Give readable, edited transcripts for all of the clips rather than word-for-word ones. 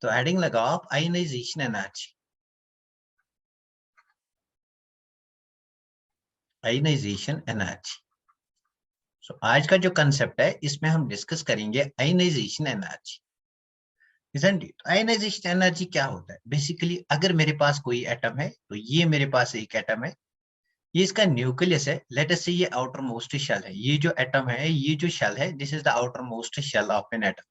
तो हेडिंग लगाओ आप ionisation energy, ionization energy. So आज का जो कंसेप्ट है इसमें हम डिस्कस करेंगे ionisation energy. isn't it? Ionisation energy क्या होता है? बेसिकली अगर मेरे पास कोई एटम है, तो ये मेरे पास एक एटम है, ये इसका न्यूक्लियस है, लेट अस से ये आउटर मोस्ट शेल है, ये जो एटम है, ये जो शेल है, this is the outermost shell of an atom.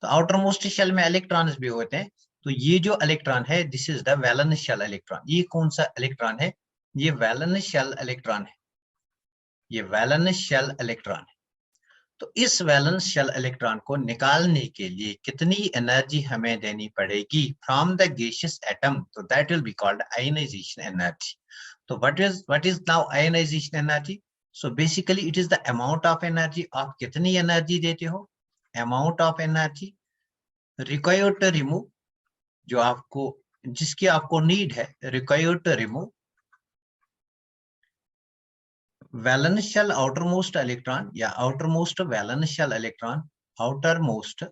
तो आउटर मोस्ट शेल में इलेक्ट्रॉन्स भी होते हैं, तो ये जो इलेक्ट्रॉन है this is the valence shell electron. ये कौन सा इलेक्ट्रॉन है? ये वैलेंस शेल इलेक्ट्रॉन है, ये वैलेंस शेल इलेक्ट्रॉन है। तो इस वैलेंस शेल इलेक्ट्रॉन को निकालने के लिए कितनी एनर्जी हमें देनी पड़ेगी फ्रॉम द गैसियस एटम? तो that will be called ionisation energy. तो what is now ionization energy? So basically it is the amount of energy, आप कितनी एनर्जी देते हो, amount of energy required to remove, जो आपको जिसकी आपको नीड है, required to remove valence shell outermost electron या outermost valence shell electron, outermost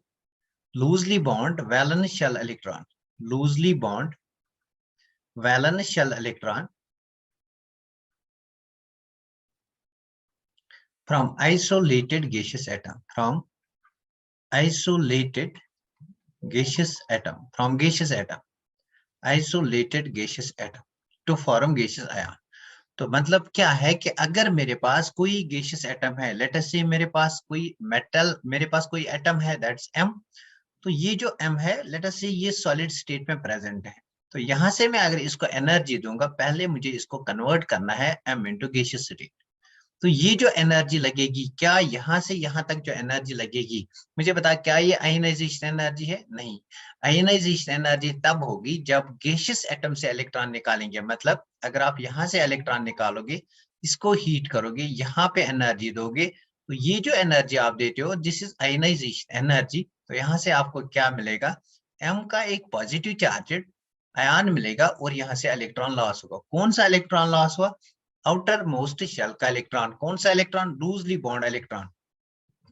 loosely bond valence shell electron, loosely bond valence shell electron from isolated gaseous atom, from isolated gaseous atom, from gaseous atom, isolated gaseous atom to form gaseous ion। तो मतलब क्या है कि अगर मेरे पास कोई gaseous atom है, let us से मेरे पास कोई मेटल, मेरे पास कोई एटम है, दैट्स एम। तो ये जो एम है, लेट अस से ये सॉलिड स्टेट में प्रेजेंट है। तो यहां से मैं अगर इसको एनर्जी दूंगा, पहले मुझे इसको कन्वर्ट करना है एम इंटू गैसियस स्टेट। तो ये जो एनर्जी लगेगी, क्या यहाँ से यहाँ तक जो एनर्जी लगेगी, मुझे बता, क्या ये आयनाइजेशन एनर्जी है? नहीं। आयनाइजेशन एनर्जी तब होगी जब गैसियस एटम से इलेक्ट्रॉन निकालेंगे। मतलब अगर आप यहाँ से इलेक्ट्रॉन निकालोगे, इसको हीट करोगे, यहाँ पे एनर्जी दोगे, तो ये जो एनर्जी आप देते हो, दिस इज आयनाइजेशन एनर्जी। तो यहाँ से आपको क्या मिलेगा? एम का एक पॉजिटिव चार्जेड आयन मिलेगा और यहाँ से इलेक्ट्रॉन लॉस होगा। कौन सा इलेक्ट्रॉन लॉस हुआ? आउटर मोस्ट शेल का इलेक्ट्रॉन। कौन सा इलेक्ट्रॉन? Loosely bond electron.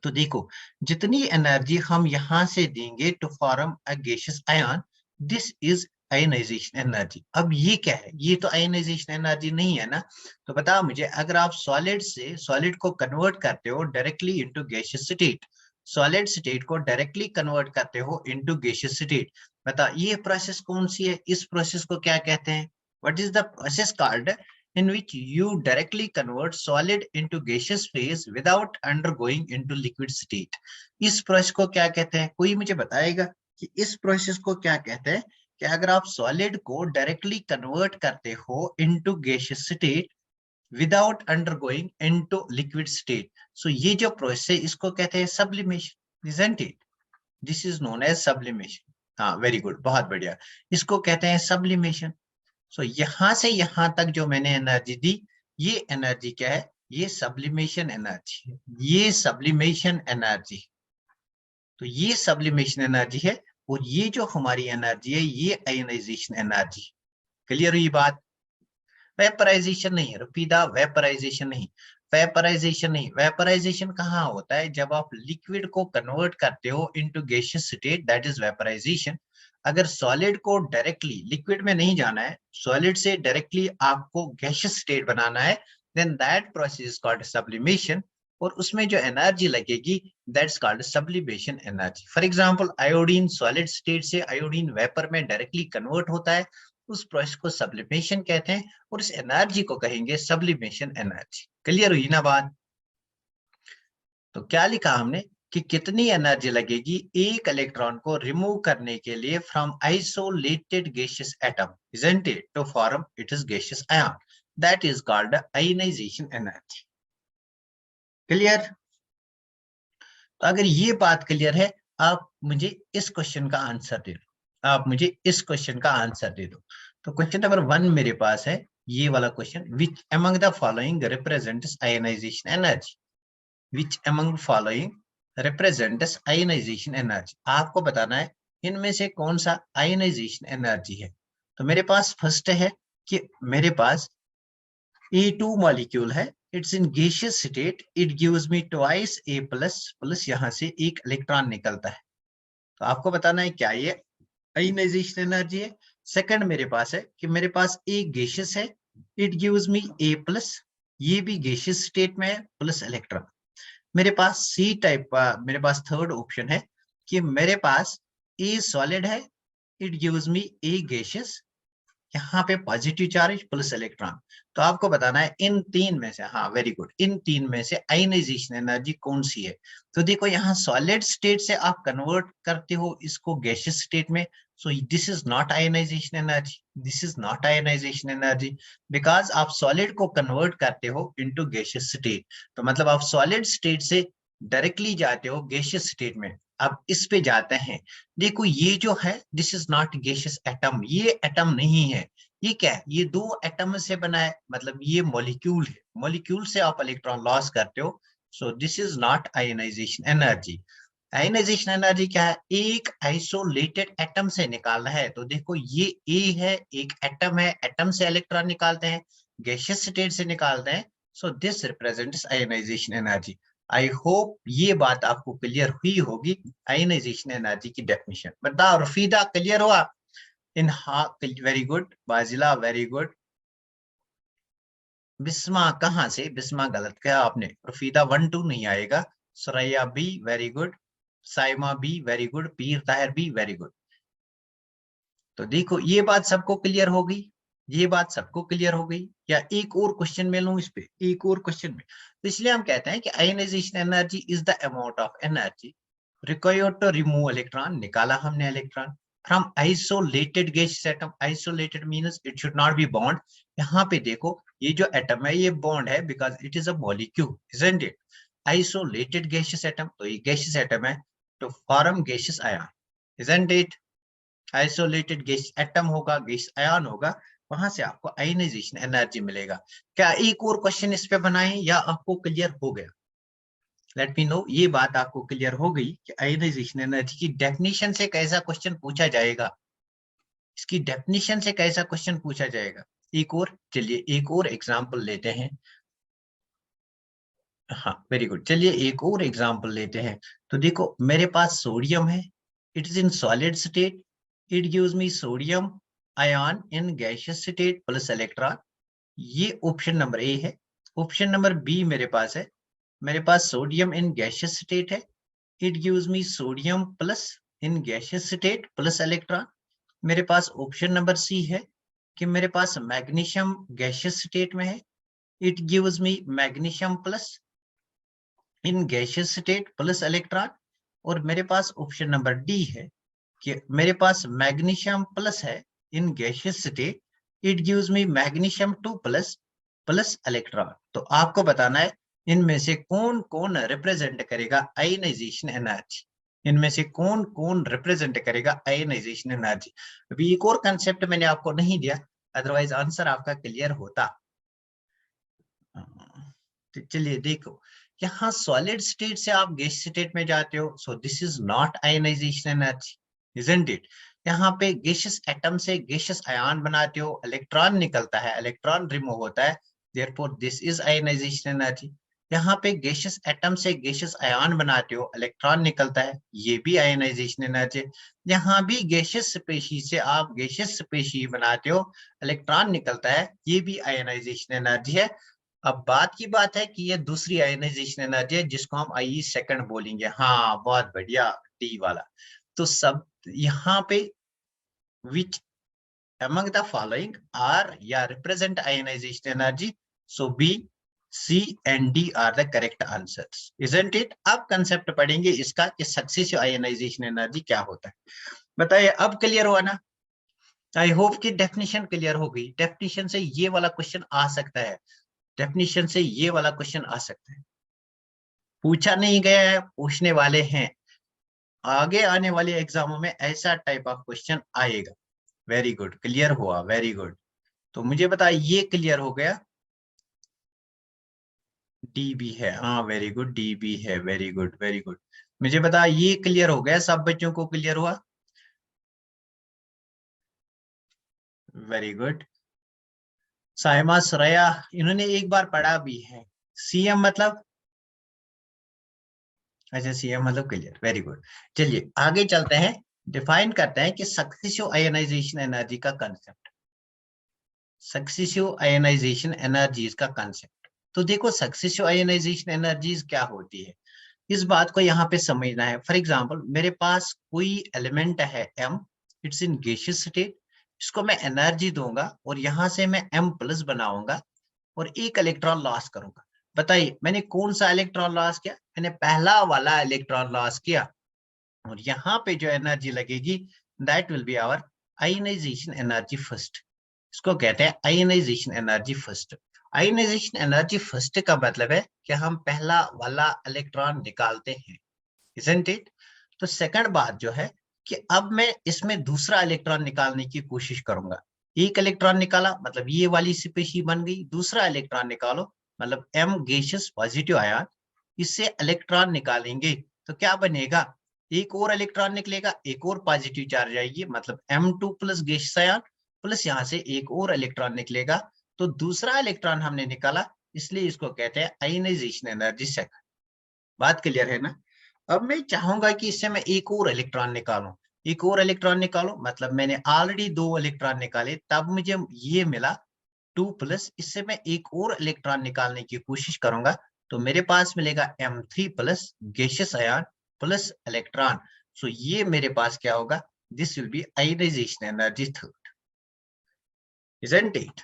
तो देखो, जितनी एनर्जी हम यहां से देंगे to form a gaseous ion, this is ionization energy. अब ये क्या है? ये तो आयनाइजेशन एनर्जी नहीं है ना। तो बताओ मुझे, अगर आप सॉलिड से सॉलिड को कन्वर्ट करते हो directly into gaseous state, solid state को डायरेक्टली कन्वर्ट करते हो इनटू गैसियस स्टेट, बता ये प्रोसेस कौन सी है? इस प्रोसेस को क्या कहते हैं? What is the process called in which you directly convert solid into gaseous phase without undergoing into liquid state? इस प्रोसेस को क्या कहते हैं? कोई मुझे बताएगा कि इस प्रोसेस को क्या कहते हैं? कि अगर आप सॉलिड को डायरेक्टली कन्वर्ट करते हो into gaseous state without undergoing into liquid state, so ये जो प्रोसेस है इसको कहते हैं sublimation, isn't it? This is known as sublimation. हाँ, वेरी गुड, बहुत बढ़िया, इसको कहते हैं सब्लिमेशन। सो यहां से यहां तक जो मैंने एनर्जी दी, ये एनर्जी क्या है? ये सब्लिमेशन एनर्जी है, ये सब्लिमेशन एनर्जी। तो ये सब्लिमेशन एनर्जी है, और ये जो हमारी एनर्जी है ये आयनाइजेशन एनर्जी। क्लियर हुई बात? वेपराइजेशन नहीं है, रुपीदा, वेपराइजेशन नहीं, वेपराइजेशन नहीं। वेपराइजेशन कहाँ होता है? जब आप लिक्विड को कन्वर्ट करते हो into gaseous state, that is vaporization. अगर सॉलिड को डायरेक्टली लिक्विड में नहीं जाना है, सॉलिड से डायरेक्टली आपको गैसियस स्टेट बनाना है, then that process is called sublimation. और उसमें जो एनर्जी लगेगी, that's called sublimation energy. For example, iodine solid state से आयोडीन वेपर में डायरेक्टली कन्वर्ट होता है, उस प्रोसेस को सब्लिमेशन कहते हैं, और इस एनर्जी को कहेंगे सब्लिमेशन एनर्जी। क्लियर हुई ना बात? तो क्या लिखा हमने कि कितनी एनर्जी लगेगी एक इलेक्ट्रॉन को रिमूव करने के लिए from isolated gaseous atom, isn't it, to form it is gaseous ion, that is called ionization energy। Clear? तो अगर ये बात क्लियर है, आप मुझे इस क्वेश्चन का आंसर दे दो, आप मुझे इस क्वेश्चन का आंसर दे दो। तो क्वेश्चन नंबर 1 मेरे पास है, ये वाला question, which among the following represents ionization energy, which among following represents ionization energy. आपको बताना है इनमें से कौन सा आयनाइजेशन एनर्जी है। तो मेरे पास फर्स्ट है कि मेरे पास A2 मॉलिक्यूल है, it's in gaseous state, it gives me twice A+, plus यहाँ से एक इलेक्ट्रॉन निकलता है। तो आपको बताना है क्या ये आयनाइजेशन एनर्जी है। सेकंड मेरे पास है कि मेरे पास एक गैसियस है, it gives me A plus, ये भी गैसियस स्टेट में है, प्लस इलेक्ट्रॉन। मेरे पास सी टाइप का, मेरे पास थर्ड ऑप्शन है कि मेरे पास ए सॉलिड है, it gives me A gaseous, यहाँ पे पॉजिटिव चार्ज प्लस इलेक्ट्रॉन। तो आपको बताना है इन तीन में से, हाँ वेरी गुड, इन तीन में से आयनाइजेशन एनर्जी कौन सी है। तो देखो यहाँ सॉलिड स्टेट से आप कन्वर्ट करते हो इसको गैसियस स्टेट में, so this is not ionization energy, this is not ionization energy, because आप सॉलिड को कन्वर्ट करते हो इनटू गैसियस स्टेट। तो मतलब आप सॉलिड स्टेट से डायरेक्टली जाते हो गैसियस स्टेट में। अब इस पे जाते हैं, देखो ये जो है this is not gaseous atom, ये एटम नहीं है, ये क्या है, ये दो एटम से बना है, मतलब ये मॉलिक्यूल है, मॉलिक्यूल से आप इलेक्ट्रॉन लॉस करते हो। So this is not ionization energy. Ionization energy क्या है, एक आइसोलेटेड एटम से निकालना है। तो देखो ये ए है, एक एटम है, एटम से इलेक्ट्रॉन निकालते हैं, गैसियस स्टेट से निकालते हैं। So this represents ionization energy. I hope ये बात आपको क्लियर हुई होगी, आयनाइजेशन एनर्जी की डेफिनेशन। बताओ रफीदा, क्लियर हुआ? इन हाँ, very good, Bazila very good. Bisma कहाँ से, बिस्मा गलत कहा आपने, रफीदा 1 2 नहीं आएगा। Suraiya be very good, Saima be very good, Pir Tahir be very good. तो देखो ये बात सबको क्लियर हो गई, ये बात सबको क्लियर हो गई, या एक और क्वेश्चन में लूं इस पे, एक और क्वेश्चन में। तो इसलिए हम कहते हैं कि ionization energy is the amount of energy required to remove electron, निकाला हमने electron from isolated gaseous atom. Isolated means it should not be bond. यहाँ पे देखो ये जो एटम है ये बॉन्ड है, because it is a molecule, isn't it? Isolated gaseous atom, तो ये गैसियस एटम है, तो form gaseous ion, isn't it? Isolated gas atom होगा, गैस आयन होगा, वहां से आपको आयनाइजेशन एनर्जी मिलेगा। क्या एक और क्वेश्चन इस पे बनाए या आपको क्लियर हो गया? लेट मी नो, ये बात आपको क्लियर हो गई कि आयनाइजेशन एनर्जी की डेफिनेशन से कैसा क्वेश्चन पूछा जाएगा, इसकी डेफिनेशन से कैसा क्वेश्चन पूछा जाएगा। एक और, चलिए एक और एग्जांपल लेते हैं। हाँ वेरी गुड, चलिए एक और एग्जांपल लेते हैं। तो देखो मेरे पास सोडियम है, it is in solid state, it gives me sodium ion in gaseous state plus electron, ये ऑप्शन नंबर ए है। ऑप्शन नंबर बी मेरे पास है, मेरे पास सोडियम इन गैसियस स्टेट है, it gives me sodium plus in gaseous state plus electron. मेरे पास option number C है कि मेरे पास मैग्नीशियम गैसियस स्टेट में है, it gives me magnesium plus in gaseous state plus electron. और मेरे पास ऑप्शन नंबर डी है कि मेरे पास मैग्नीशियम प्लस है in gaseous state, it gives me magnesium 2 plus plus electron. तो आपको बताना है इनमें से कौन कौन रिप्रेजेंट करेगा आयनाइजेशन एनर्जी, इनमें से कौन कौन रिप्रेजेंट करेगा आयनाइजेशन एनर्जी। अभी एक और कंसेप्ट मैंने आपको नहीं दिया, अदरवाइज आंसर आपका क्लियर होता। तो चलिए देखो, यहाँ सॉलिड स्टेट से आप गैस स्टेट में जाते हो, so this is not ionization energy, isn't it? यहाँ पे गैसियस एटम से गैसियस आयन बनाते हो, इलेक्ट्रॉन निकलता है, इलेक्ट्रॉन रिमूव होता है, therefore this is ionization energy. यहाँ पे गैसियस एटम से गैसियस आयन बनाते हो, इलेक्ट्रॉन निकलता है, ये भी आयनाइजेशन एनर्जी। यहाँ भी गैसियस स्पेशीज से आप गैसियस स्पेशीज बनाते हो, इलेक्ट्रॉन निकलता है, ये भी आयनाइजेशन एनर्जी है। अब बात की बात है कि ये दूसरी आयनाइजेशन एनर्जी है जिसको हम आई सेकंड बोलेंगे। हाँ बहुत बढ़िया, डी वाला। तो सब यहाँ पे विच among the following are या represent ionization energy, so B, C and D are the correct answers, isn't it? अब कंसेप्ट पढ़ेंगे इसका कि सक्सेसिव आयनाइजेशन एनर्जी क्या होता है। बताइए अब क्लियर हुआ ना? आई होप कि डेफिनेशन क्लियर हो गई। डेफिनेशन से ये वाला क्वेश्चन आ सकता है, डेफिनेशन से ये वाला क्वेश्चन आ सकता है, पूछा नहीं गया है, पूछने वाले हैं, आगे आने वाले एग्जामों में ऐसा टाइप ऑफ क्वेश्चन आएगा। वेरी गुड, क्लियर हुआ, वेरी गुड। तो मुझे बता, ये क्लियर हो गया? डी भी है, हाँ वेरी गुड, डी भी है, वेरी गुड वेरी गुड। मुझे बता ये क्लियर हो गया, सब बच्चों को क्लियर हुआ? Very good. साइमा सुरैया इन्होंने एक बार पढ़ा भी है, सीएम मतलब, अच्छा सीएम मतलब क्लियर, वेरी गुड। चलिए आगे चलते हैं। डिफाइन करते हैं कि सक्सेसिव आयनाइजेशन एनर्जी का कंसेप्ट, सक्सेसिव आयनाइजेशन एनर्जीज का कंसेप्ट। तो देखो सक्सेसिव आयनाइजेशन एनर्जीज क्या होती है, इस बात को यहाँ पे समझना है। फॉर एग्जांपल मेरे पास कोई एलिमेंट है m, it's in gaseous state, इसको मैं एनर्जी दूंगा और यहाँ से मैं m प्लस बनाऊंगा और एक इलेक्ट्रॉन लॉस करूंगा। बताइए मैंने कौन सा इलेक्ट्रॉन लॉस किया, मैंने पहला वाला इलेक्ट्रॉन लॉस किया, और यहाँ पे जो एनर्जी लगेगी that will be our ionization energy first. इसको कहते हैं ionization energy first. Ionization energy first का मतलब है कि हम पहला वाला इलेक्ट्रॉन निकालते हैं, isn't it? तो सेकंड बात जो है कि अब मैं इसमें दूसरा इलेक्ट्रॉन निकालने की कोशिश करूंगा। एक इलेक्ट्रॉन निकाला मतलब ये वाली स्पीशीज बन गई, दूसरा इलेक्ट्रॉन निकालो मतलब m गैसियस पॉजिटिव आयन, इससे इलेक्ट्रॉन निकालेंगे तो क्या बनेगा, एक और इलेक्ट्रॉन निकलेगा, एक और पॉजिटिव चार्ज आएगी मतलब m2 plus gaseous ion plus यहाँ से एक और इलेक्ट्रॉन निकलेगा, तो दूसरा इलेक्ट्रॉन हमने निकाला, इसलिए इसको कहते हैं आयनाइजेशन एनर्जी सेकंड। बात क्लियर है ना? अब मैं चाहूंगा कि इससे मैं एक और इलेक्ट्रॉन निकालूं, एक और इलेक्ट्रॉन निकालूं मतलब मैंने ऑलरेडी 2 इलेक्ट्रॉन निकाले, तब मुझे ये मिला 2 प्लस, इससे मैं एक और इलेक्ट्रॉन निकालने की कोशिश करूंगा तो मेरे पास मिलेगा m3 plus gaseous ion plus electron. So ये मेरे पास क्या होगा, this will be ionization energy third, isn't it?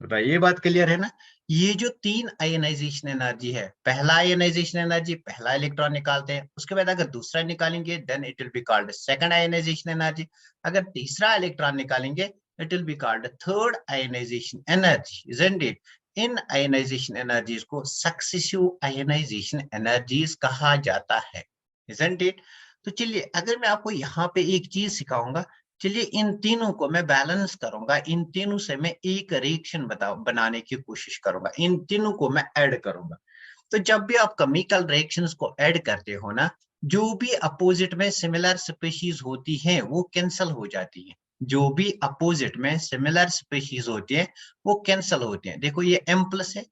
बताइए ये बात क्लियर है ना? ये जो 3 आयनाइजेशन एनर्जी है, पहला आयनाइजेशन एनर्जी पहला इलेक्ट्रॉन निकालते हैं, उसके बाद अगर दूसरा निकालेंगे then it will be called second ionization energy, अगर तीसरा इलेक्ट्रॉन निकालेंगे it will be called third ionization energy, isn't it? इन आयनाइजेशन एनर्जीज को सक्सेसिव आयनाइजेशन एनर्जीज कहा जाता है, इजंट इट? तो चलिए अगर मैं आपको यहाँ पे एक चीज सिखाऊंगा, चलिए इन तीनों को मैं बैलेंस करूंगा, इन तीनों से मैं एक रिएक्शन बनाने की कोशिश करूंगा, इन तीनों को मैं ऐड करूंगा। तो जब भी आप केमिकल रिएक्शंस को ऐड करते हो ना, जो भी अपोजिट में सिमिलर स्पीशीज होती हैं वो कैंसल हो जाती है, जो भी अपोजिट में सिमिलर स्पीशीज होती है वो कैंसल होती है। देखो ये M प्लस है,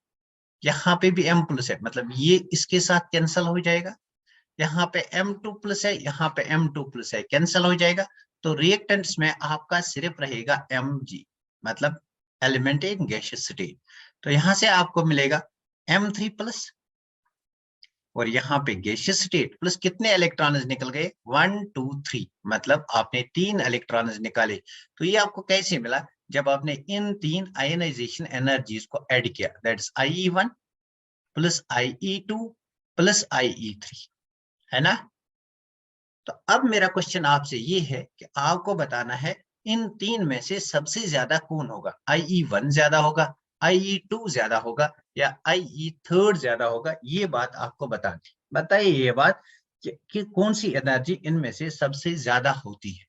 यहाँ पे भी M प्लस है मतलब ये इसके साथ कैंसल हो जाएगा, यहाँ पे M2 प्लस है, यहाँ पे M2 प्लस है, कैंसल हो जाएगा। तो रिएक्टेंट्स में आपका सिर्फ रहेगा Mg, मतलब एलिमेंट इन गैसियस स्टेट। तो यहाँ से आपको मिलेगा M3 प्लस और यहाँ पे गैसियस स्टेट प्लस कितने इलेक्ट्रॉन्स निकल गए, 1 2 3, मतलब आपने 3 इलेक्ट्रॉन्स निकाले। तो ये आपको कैसे मिला, जब आपने इन 3 आयनाइजेशन एनर्जीज को ऐड किया, that's IE1 plus IE2 plus IE3, है ना? तो अब मेरा क्वेश्चन आपसे ये है कि आपको बताना है इन 3 में से सबसे ज्यादा कौन होगा, IE1 ज्यादा होगा, IE2 ज्यादा होगा या IE3 ज्यादा होगा, ये बात आपको बतानी। बताइए ये बात कि कौन सी एनर्जी इनमें से सबसे ज्यादा होती है।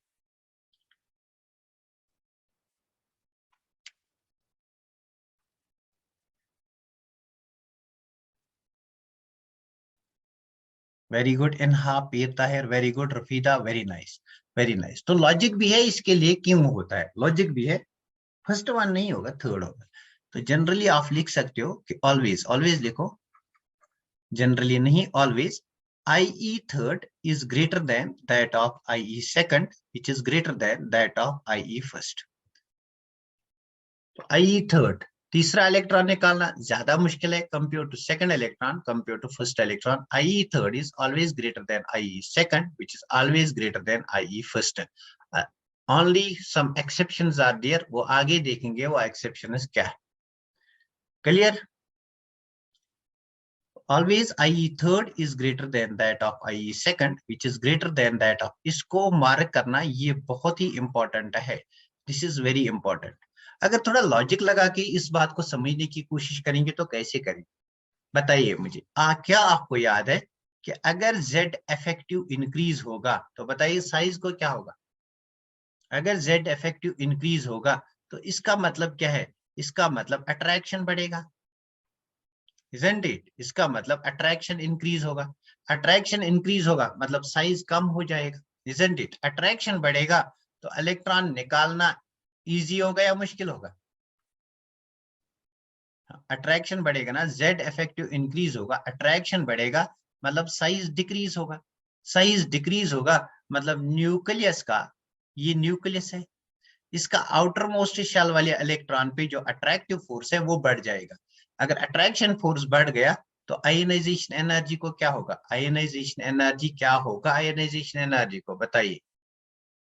Very good Inha, Peer Tahir, very good Rafida, very nice, very nice. तो लॉजिक भी है इसके लिए, क्यों होता है, लॉजिक भी है, फर्स्ट वन नहीं होगा थर्ड होगा। तो जनरली आप लिख सकते हो कि ऑलवेज, ऑलवेज लिखो, generally नहीं always, IE third is greater than that of IE second, which is greater than that of IE first. तो IE third तीसरा इलेक्ट्रॉन निकालना ज्यादा मुश्किल है compare to second electron, compare to first electron. IE third is always greater than IE second, which is always greater than IE first. Only some exceptions are there, वो आगे देखेंगे वो exceptions क्या है। Clear? Always IE third is greater than that of IE second, which is greater than that of, इसको mark करना ये बहुत ही इंपॉर्टेंट है, दिस इज वेरी इंपॉर्टेंट। अगर थोड़ा लॉजिक लगा के इस बात को समझने की कोशिश करेंगे तो कैसे करेंगे, बताइए मुझे। क्या आपको याद है कि अगर Z इफेक्टिव इंक्रीज होगा तो बताइए साइज को क्या होगा, अगर Z इफेक्टिव इंक्रीज होगा तो इसका मतलब क्या है, इसका मतलब अट्रैक्शन बढ़ेगा, isn't it? इसका मतलब अट्रैक्शन इंक्रीज होगा, अट्रैक्शन इंक्रीज होगा मतलब साइज कम हो जाएगा, isn't it? अट्रैक्शन बढ़ेगा तो इलेक्ट्रॉन निकालना इजी होगा या मुश्किल होगा, अट्रैक्शन बढ़ेगा ना, Z इफेक्टिव इंक्रीज होगा, अट्रैक्शन बढ़ेगा मतलब साइज डिक्रीज होगा, साइज डिक्रीज होगा मतलब न्यूक्लियस का, ये न्यूक्लियस है, इसका आउटर मोस्ट शेल वाले इलेक्ट्रॉन पे जो अट्रैक्टिव फोर्स है वो बढ़ जाएगा। अगर अट्रैक्शन फोर्स बढ़ गया तो आयोनाइजेशन एनर्जी को क्या होगा, आयोनाइजेशन एनर्जी क्या होगा, आयोनाइजेशन एनर्जी को बताइए,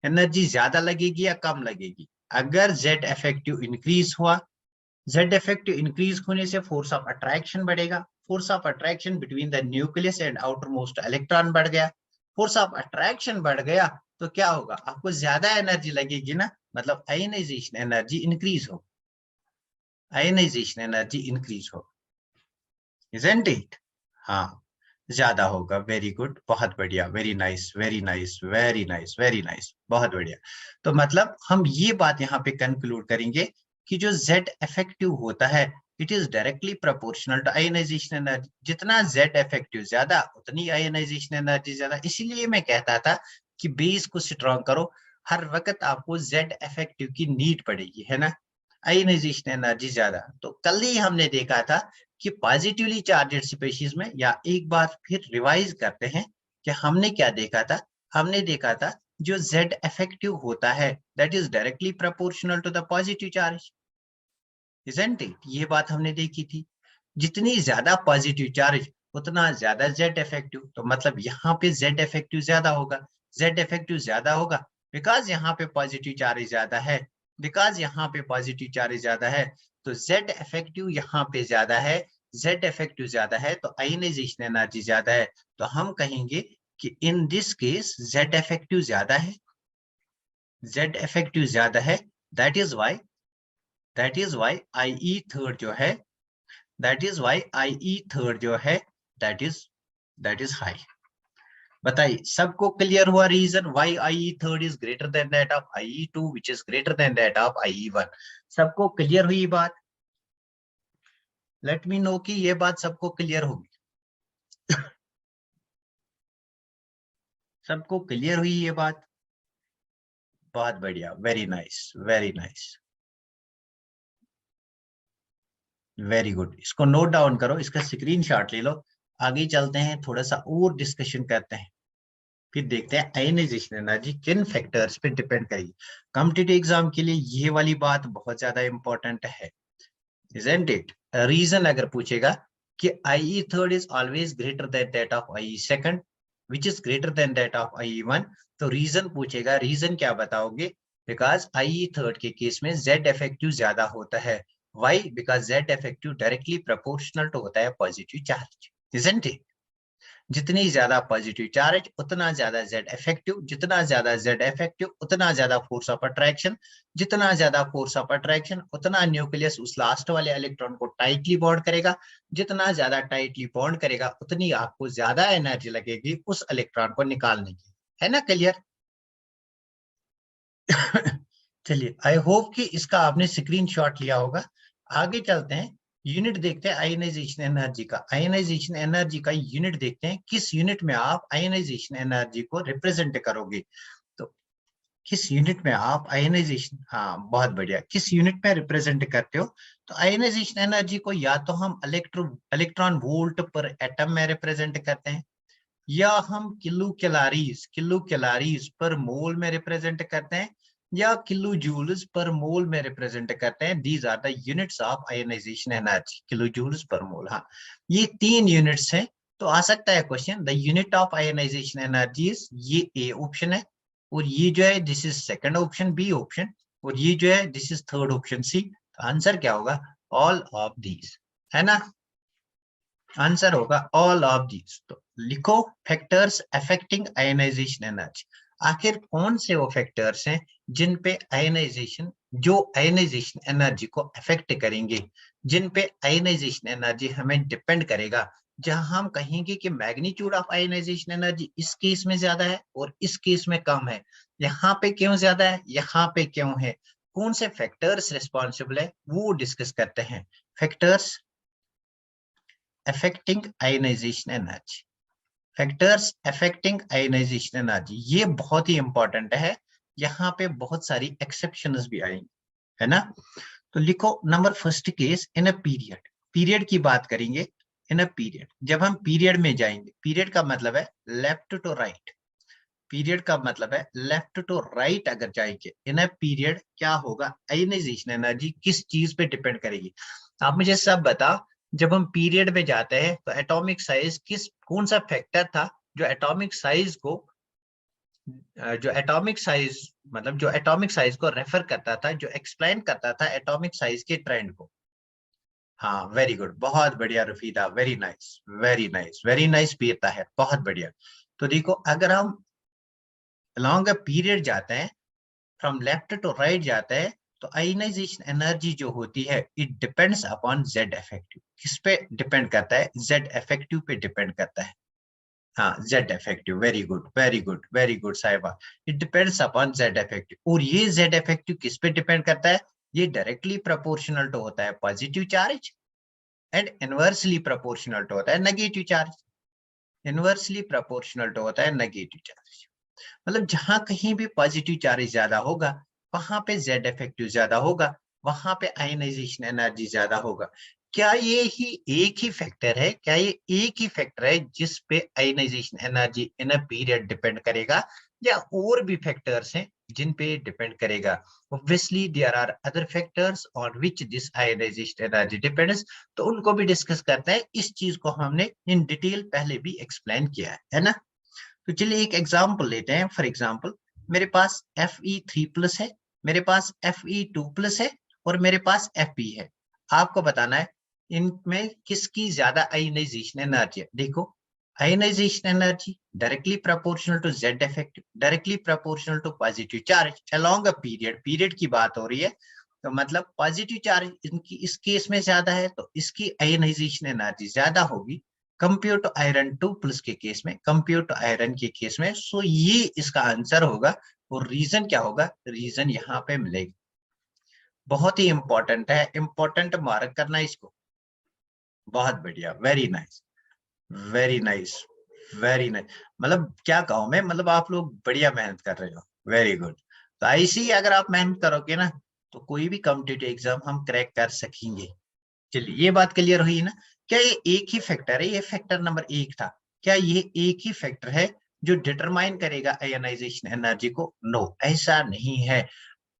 एनर्जी ज्यादा लगेगी या कम लगेगी? अगर जेड इफेक्टिव इंक्रीज हुआ, जेड इफेक्टिव इंक्रीज होने से फोर्स ऑफ अट्रैक्शन बढ़ेगा, force of attraction between the nucleus and outer most electron बढ़ गया, फोर्स ऑफ अट्रैक्शन बढ़ गया तो क्या होगा, आपको ज्यादा एनर्जी लगेगी ना, मतलब आयोनाइजेशन एनर्जी इंक्रीज हो, आयोनाइजेशन एनर्जी इंक्रीज हो, इजंट इट? हाँ, ज्यादा होगा। वेरी गुड, बहुत बढ़िया, very nice very nice very nice very nice, बहुत बढ़िया। तो मतलब हम ये बात यहाँ पे कंक्लूड करेंगे कि जो Z इफेक्टिव होता है it is directly proportional to ionization energy, जितना Z इफेक्टिव ज्यादा उतनी आयोनाइजेशन एनर्जी ज्यादा। इसीलिए मैं कहता था कि बेस को स्ट्रॉन्ग करो, हर वक्त आपको Z इफेक्टिव की नीड पड़ेगी, है ना, आयोनाइजेशन एनर्जी ज्यादा। तो कल ही हमने देखा था कि पॉजिटिवली चार्जेड स्पीशीज में, या एक बार फिर रिवाइज करते हैं कि हमने क्या देखा था, हमने देखा था जो Z इफेक्टिव होता है that is directly proportional to the positive charge, isn't it? ये बात हमने देखी थी, जितनी ज्यादा पॉजिटिव चार्ज उतना ज्यादा Z इफेक्टिव। तो मतलब यहाँ पे Z इफेक्टिव ज्यादा होगा, Z इफेक्टिव ज्यादा होगा बिकॉज यहाँ पे पॉजिटिव चार्ज ज्यादा है, बिकॉज यहाँ पे पॉजिटिव चार्ज ज्यादा है, तो Z इफेक्टिव यहाँ पे ज्यादा है, Z इफेक्टिव ज्यादा है तो आयोनाइजेशन एनर्जी ज्यादा है। तो हम कहेंगे कि in this case Z effective ज्यादा है, Z इफेक्टिव ज्यादा है, that is why, that is why IE third जो है, that is why IE third जो है दैट इज हाई। बताइए, सबको क्लियर हुआ reason why IE third is greater than that of IE two which is greater than that of IE one? सबको क्लियर हुई बात? लेट मी नो कि ये बात सबको क्लियर होगी। सबको क्लियर हुई ये बात? बहुत बढ़िया, very nice very nice very good. इसको नोट डाउन करो, इसका स्क्रीनशॉट ले लो, आगे चलते हैं, थोड़ा सा और डिस्कशन करते हैं, फिर देखते हैं आयोनाइजेशन एनर्जी किन फैक्टर्स पे डिपेंड करेगी। कॉम्पिटिटिव एग्जाम के लिए ये वाली बात बहुत ज्यादा इंपॉर्टेंट है, isn't it? रीजन अगर पूछेगा कि IE third is always greater than that of IE second which is greater than that of IE one, तो रीजन पूछेगा, रीजन क्या बताओगे? बिकॉज IE थर्ड के केस में Z इफेक्टिव ज्यादा होता है, why? Because Z effective directly proportional to होता है पॉजिटिव चार्ज, isn't it? जितनी ज्यादा पॉजिटिव चार्ज उतना ज्यादा Z इफेक्टिव, जितना ज्यादा Z इफेक्टिव उतना ज्यादा फोर्स ऑफ अट्रैक्शन, जितना ज्यादा फोर्स ऑफ अट्रैक्शन उतना न्यूक्लियस उस लास्ट वाले इलेक्ट्रॉन को टाइटली बॉन्ड करेगा, जितना ज्यादा टाइटली बॉन्ड करेगा उतनी आपको ज्यादा एनर्जी लगेगी उस इलेक्ट्रॉन को निकालने की, है ना, क्लियर? चलिए, आई होप कि इसका आपने स्क्रीनशॉट लिया होगा। आगे चलते हैं, यूनिट देखते हैं आयोनाइजेशन एनर्जी का, आयोनाइजेशन एनर्जी का यूनिट देखते हैं, किस यूनिट में आप आयोनाइजेशन एनर्जी को रिप्रेजेंट करोगे। तो किस यूनिट में आप आयोनाइजेशन, हाँ बहुत बढ़िया, किस यूनिट में रिप्रेजेंट करते हो? तो आयोनाइजेशन एनर्जी को या तो हम इलेक्ट्रॉन वोल्ट पर एटम में रिप्रेजेंट करते हैं, या हम किलो कैलोरीज पर मोल में रिप्रेजेंट करते हैं, या किलो जूल्स पर मोल में रिप्रेजेंट करते हैं। These are the units of ionization energy, kilo joules per mole. हाँ, ये 3 यूनिट्स हैं। तो आ सकता है question, the unit of ionization energy, ये ए ऑप्शन है, और ये जो है this is second option B option, और ये जो है this is third option C. तो आंसर क्या होगा? ऑल ऑफ दीज, है ना, आंसर होगा ऑल ऑफ दीज। तो लिखो, फैक्टर्स अफेक्टिंग आयोनाइजेशन एनर्जी। आखिर कौन से वो फैक्टर्स हैं जिन पे आयोनाइजेशन, जो आयोनाइजेशन एनर्जी को अफेक्ट करेंगे, जिन पे आयोनाइजेशन एनर्जी हमें डिपेंड करेगा, जहां हम कहेंगे कि मैग्नीट्यूड ऑफ आयोनाइजेशन एनर्जी इस केस में ज्यादा है और इस केस में कम है, यहाँ पे क्यों ज्यादा है, यहाँ पे क्यों है, कौन से फैक्टर्स रिस्पॉन्सिबल है, वो डिस्कस करते हैं। Factors affecting ionization energy, factors affecting ionization energy, ये बहुत ही इंपॉर्टेंट है, यहाँ पे बहुत सारी एक्सेप्शंस भी आएंगी, है ना। तो लिखो, number first case, in a period, period की बात करेंगे, इन अ पीरियड, जब हम पीरियड में जाएंगे, पीरियड का मतलब है लेफ्ट टू राइट, पीरियड का मतलब है लेफ्ट टू राइट अगर जाएंगे इन अ पीरियड क्या होगा, आयनाइजेशन एनर्जी किस चीज पे डिपेंड करेगी। आप मुझे सब बताओ, जब हम पीरियड में जाते हैं तो एटॉमिक साइज कौन सा फैक्टर था जो एटॉमिक साइज को जो एटॉमिक साइज को रेफर करता था, जो एक्सप्लेन करता था एटॉमिक साइज के ट्रेंड को। हाँ वेरी गुड, बहुत बढ़िया Rafida, very nice very nice very nice पीरता है, बहुत बढ़िया। तो देखो अगर हम अलोंग अ पीरियड जाते हैं, फ्रॉम लेफ्ट टू राइट जाते हैं, तो आयनाइजेशन एनर्जी जो होती है it depends upon Z effective. किस पे डिपेंड करता है? जेड इफेक्टिव पे डिपेंड करता है। हाँ Z effective, very good very good very good Sahiba, it depends upon Z effective. और ये जेड इफेक्टिव किस पे डिपेंड करता है? ये डायरेक्टली प्रोपोर्शनल टू होता है positive charge and inversely proportional to होता है negative charge. Inversely proportional to होता है नेगेटिव चार्ज। मतलब जहां कहीं भी पॉजिटिव चार्ज ज्यादा होगा वहां पे जेड इफेक्टिव ज्यादा होगा, वहां पे आयनाइजेशन एनर्जी ज्यादा होगा। क्या ये ही एक ही फैक्टर है? क्या ये एक ही फैक्टर है जिस पे ionization energy in a period depend करेगा, या और भी फैक्टर्स हैं जिन पे डिपेंड करेगा? Obviously there are other factors on which this ionization energy depends. तो उनको भी डिस्कस करते हैं, इस चीज को हमने इन डिटेल पहले भी एक्सप्लेन किया है ना। तो चलिए एक एग्जाम्पल लेते हैं। फॉर एग्जाम्पल मेरे पास Fe3+ है, मेरे पास Fe2+ है, और मेरे पास Fe है। आपको बताना है इनमें किसकी ज्यादा आयनाइजेशन एनर्जी है। देखो ionization energy directly proportional to Z effective, directly proportional to positive charge along a period. Period की बात हो रही है, तो मतलब पॉजिटिव चार्ज इनकी इस केस में ज्यादा है, तो इसकी आयनाइजेशन एनर्जी ज्यादा होगी कंपेयर टू आयरन 2+ के केस में, कंपेयर टू आयरन के केस में। सो ये इसका आंसर होगा। और रीजन क्या होगा? रीजन यहाँ पे मिलेगा। बहुत ही इंपॉर्टेंट है, इंपॉर्टेंट मार्क करना इसको। बहुत बढ़िया, very nice very nice very nice. मतलब क्या कहूं मैं, मतलब आप लोग बढ़िया मेहनत कर रहे हो, वेरी गुड। तो ऐसी ही अगर आप मेहनत करोगे ना तो कोई भी कॉम्पिटिटिव एग्जाम हम क्रैक कर सकेंगे। चलिए ये बात क्लियर हुई ना। क्या ये एक ही फैक्टर है? ये फैक्टर नंबर 1 था। क्या ये एक ही फैक्टर है जो डिटरमाइन करेगा आयनाइजेशन एनर्जी को? नो, ऐसा नहीं है।